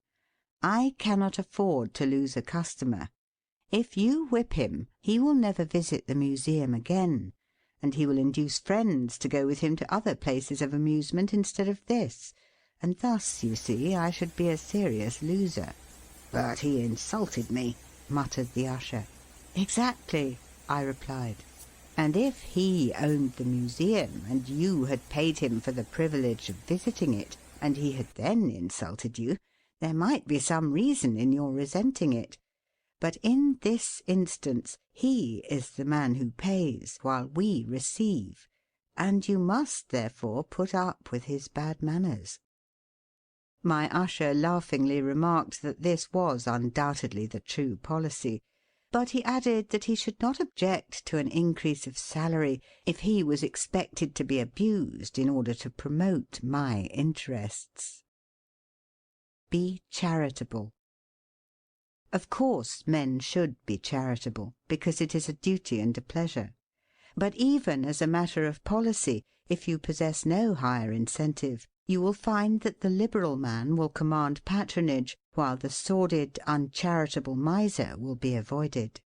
[SPEAKER 1] I cannot afford to lose a customer. If you whip him, he will never visit the museum again, and he will induce friends to go with him to other places of amusement instead of this, and thus, you see, I should be a serious loser." "But he insulted me," muttered the usher. "Exactly," I replied. "And if he owned the museum, and you had paid him for the privilege of visiting it, and he had then insulted you, there might be some reason in your resenting it. But in this instance he is the man who pays, while we receive, and you must therefore put up with his bad manners." My usher laughingly remarked that this was undoubtedly the true policy, but he added that he should not object to an increase of salary if he was expected to be abused in order to promote my interests. Be charitable. Of course, men should be charitable, because it is a duty and a pleasure. But even as a matter of policy, if you possess no higher incentive, you will find that the liberal man will command patronage, while the sordid, uncharitable miser will be avoided.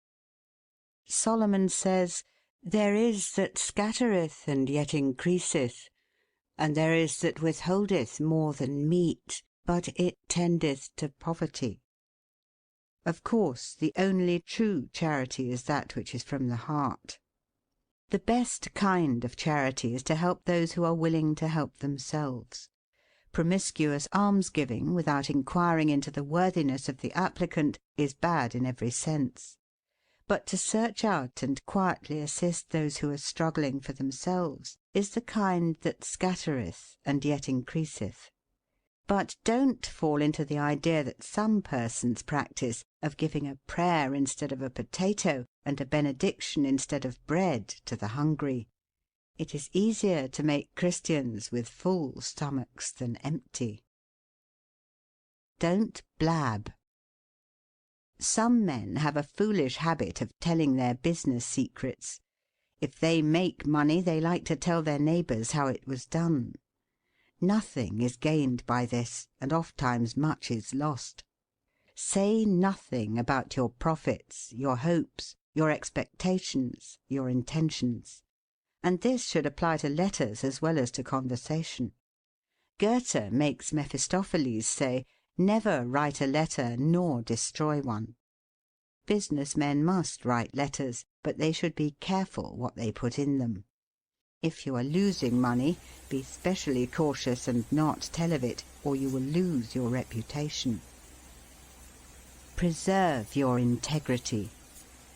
[SPEAKER 1] Solomon says, "There is that scattereth and yet increaseth, and there is that withholdeth more than meet, but it tendeth to poverty." Of course, the only true charity is that which is from the heart. The best kind of charity is to help those who are willing to help themselves. Promiscuous almsgiving, without inquiring into the worthiness of the applicant, is bad in every sense. But to search out and quietly assist those who are struggling for themselves is the kind that scattereth and yet increaseth. But don't fall into the idea that some persons practice of giving a prayer instead of a potato and a benediction instead of bread to the hungry. It is easier to make Christians with full stomachs than empty. Don't blab. Some men have a foolish habit of telling their business secrets. If they make money, they like to tell their neighbours how it was done. Nothing is gained by this, and ofttimes much is lost. Say nothing about your profits, your hopes, your expectations, your intentions. And this should apply to letters as well as to conversation. Goethe makes Mephistopheles say, "Never write a letter nor destroy one." Business men must write letters, but they should be careful what they put in them. If you are losing money, be specially cautious and not tell of it, or you will lose your reputation. Preserve your integrity.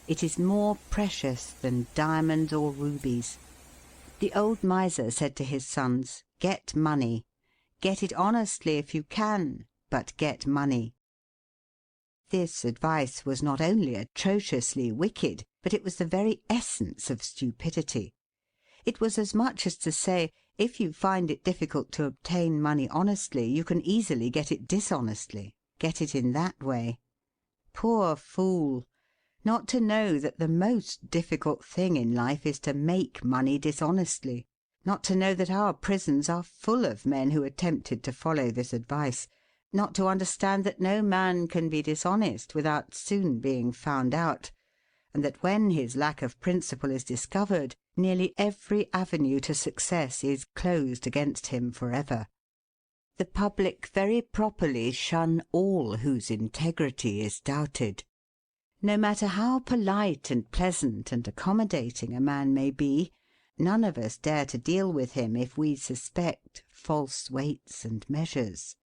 [SPEAKER 1] It is more precious than diamonds or rubies. The old miser said to his sons, "Get money. Get it honestly if you can, but get money." This advice was not only atrociously wicked, but it was the very essence of stupidity. It was as much as to say, If you find it difficult to obtain money honestly, you can easily get it dishonestly. Get it in that way. Poor fool! Not to know that the most difficult thing in life is to make money dishonestly. Not to know that our prisons are full of men who attempted to follow this advice. Not to understand that no man can be dishonest without soon being found out, and that when his lack of principle is discovered, nearly every avenue to success is closed against him for ever. The public very properly shun all whose integrity is doubted. No matter how polite and pleasant and accommodating a man may be, none of us dare to deal with him if we suspect false weights and measures.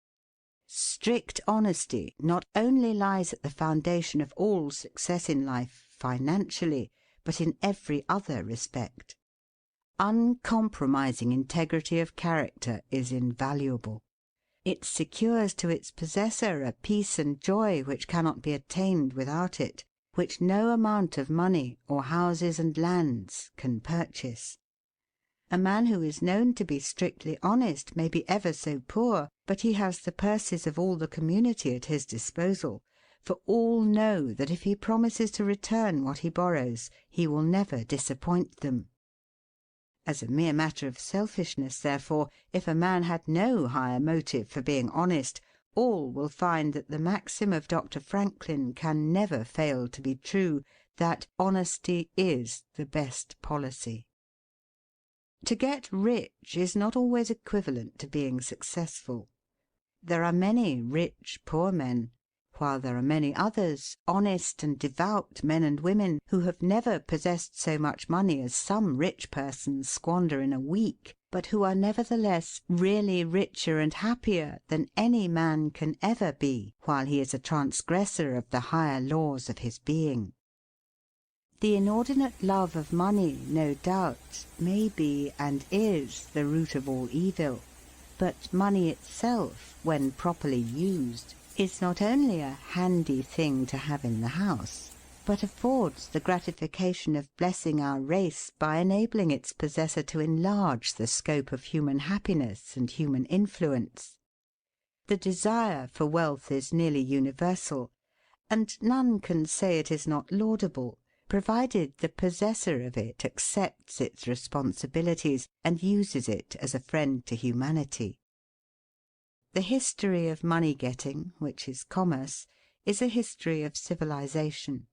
[SPEAKER 1] Strict honesty not only lies at the foundation of all success in life financially, but in every other respect. Uncompromising integrity of character is invaluable. It secures to its possessor a peace and joy which cannot be attained without it, which no amount of money, or houses and lands, can purchase. A man who is known to be strictly honest may be ever so poor, but he has the purses of all the community at his disposal, for all know that if he promises to return what he borrows, he will never disappoint them. As a mere matter of selfishness, therefore, if a man had no higher motive for being honest, all will find that the maxim of Dr. Franklin can never fail to be true, that honesty is the best policy. To get rich is not always equivalent to being successful. There are many rich poor men, while there are many others, honest and devout men and women, who have never possessed so much money as some rich persons squander in a week, but who are nevertheless really richer and happier than any man can ever be while he is a transgressor of the higher laws of his being. The inordinate love of money, no doubt, may be and is the root of all evil, but money itself, when properly used, is not only a handy thing to have in the house, but affords the gratification of blessing our race by enabling its possessor to enlarge the scope of human happiness and human influence. The desire for wealth is nearly universal, and none can say it is not laudable, provided the possessor of it accepts its responsibilities and uses it as a friend to humanity. The history of money-getting, which is commerce, is a history of civilization,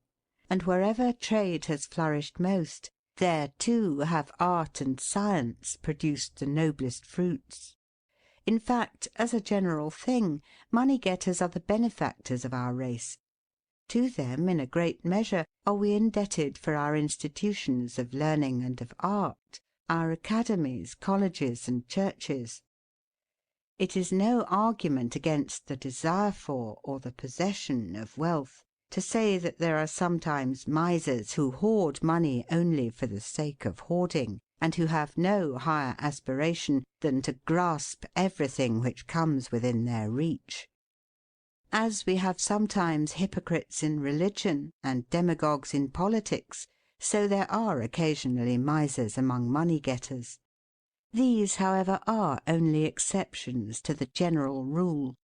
[SPEAKER 1] and wherever trade has flourished most, there too have art and science produced the noblest fruits. In fact, as a general thing, money-getters are the benefactors of our race. To them, in a great measure, are we indebted for our institutions of learning and of art, our academies, colleges, and churches. It is no argument against the desire for, or the possession of wealth, to say that there are sometimes misers who hoard money only for the sake of hoarding, and who have no higher aspiration than to grasp everything which comes within their reach. As we have sometimes hypocrites in religion and demagogues in politics, so there are occasionally misers among money-getters. These, however, are only exceptions to the general rule.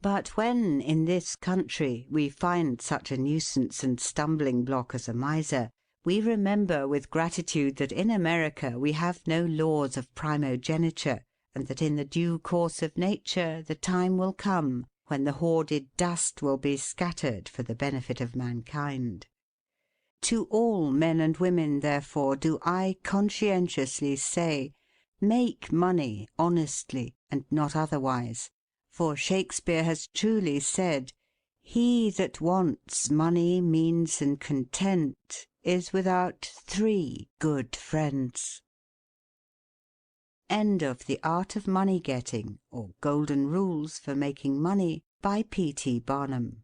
[SPEAKER 1] But when, in this country, we find such a nuisance and stumbling block as a miser, we remember with gratitude that in America we have no laws of primogeniture, and that in the due course of nature the time will come when the hoarded dust will be scattered for the benefit of mankind. To all men and women, therefore, do I conscientiously say, make money honestly, and not otherwise, for Shakespeare has truly said, "He that wants money, means, and content, is without 3 good friends." End of The Art of Money Getting, or Golden Rules for Making Money, by P. T. Barnum.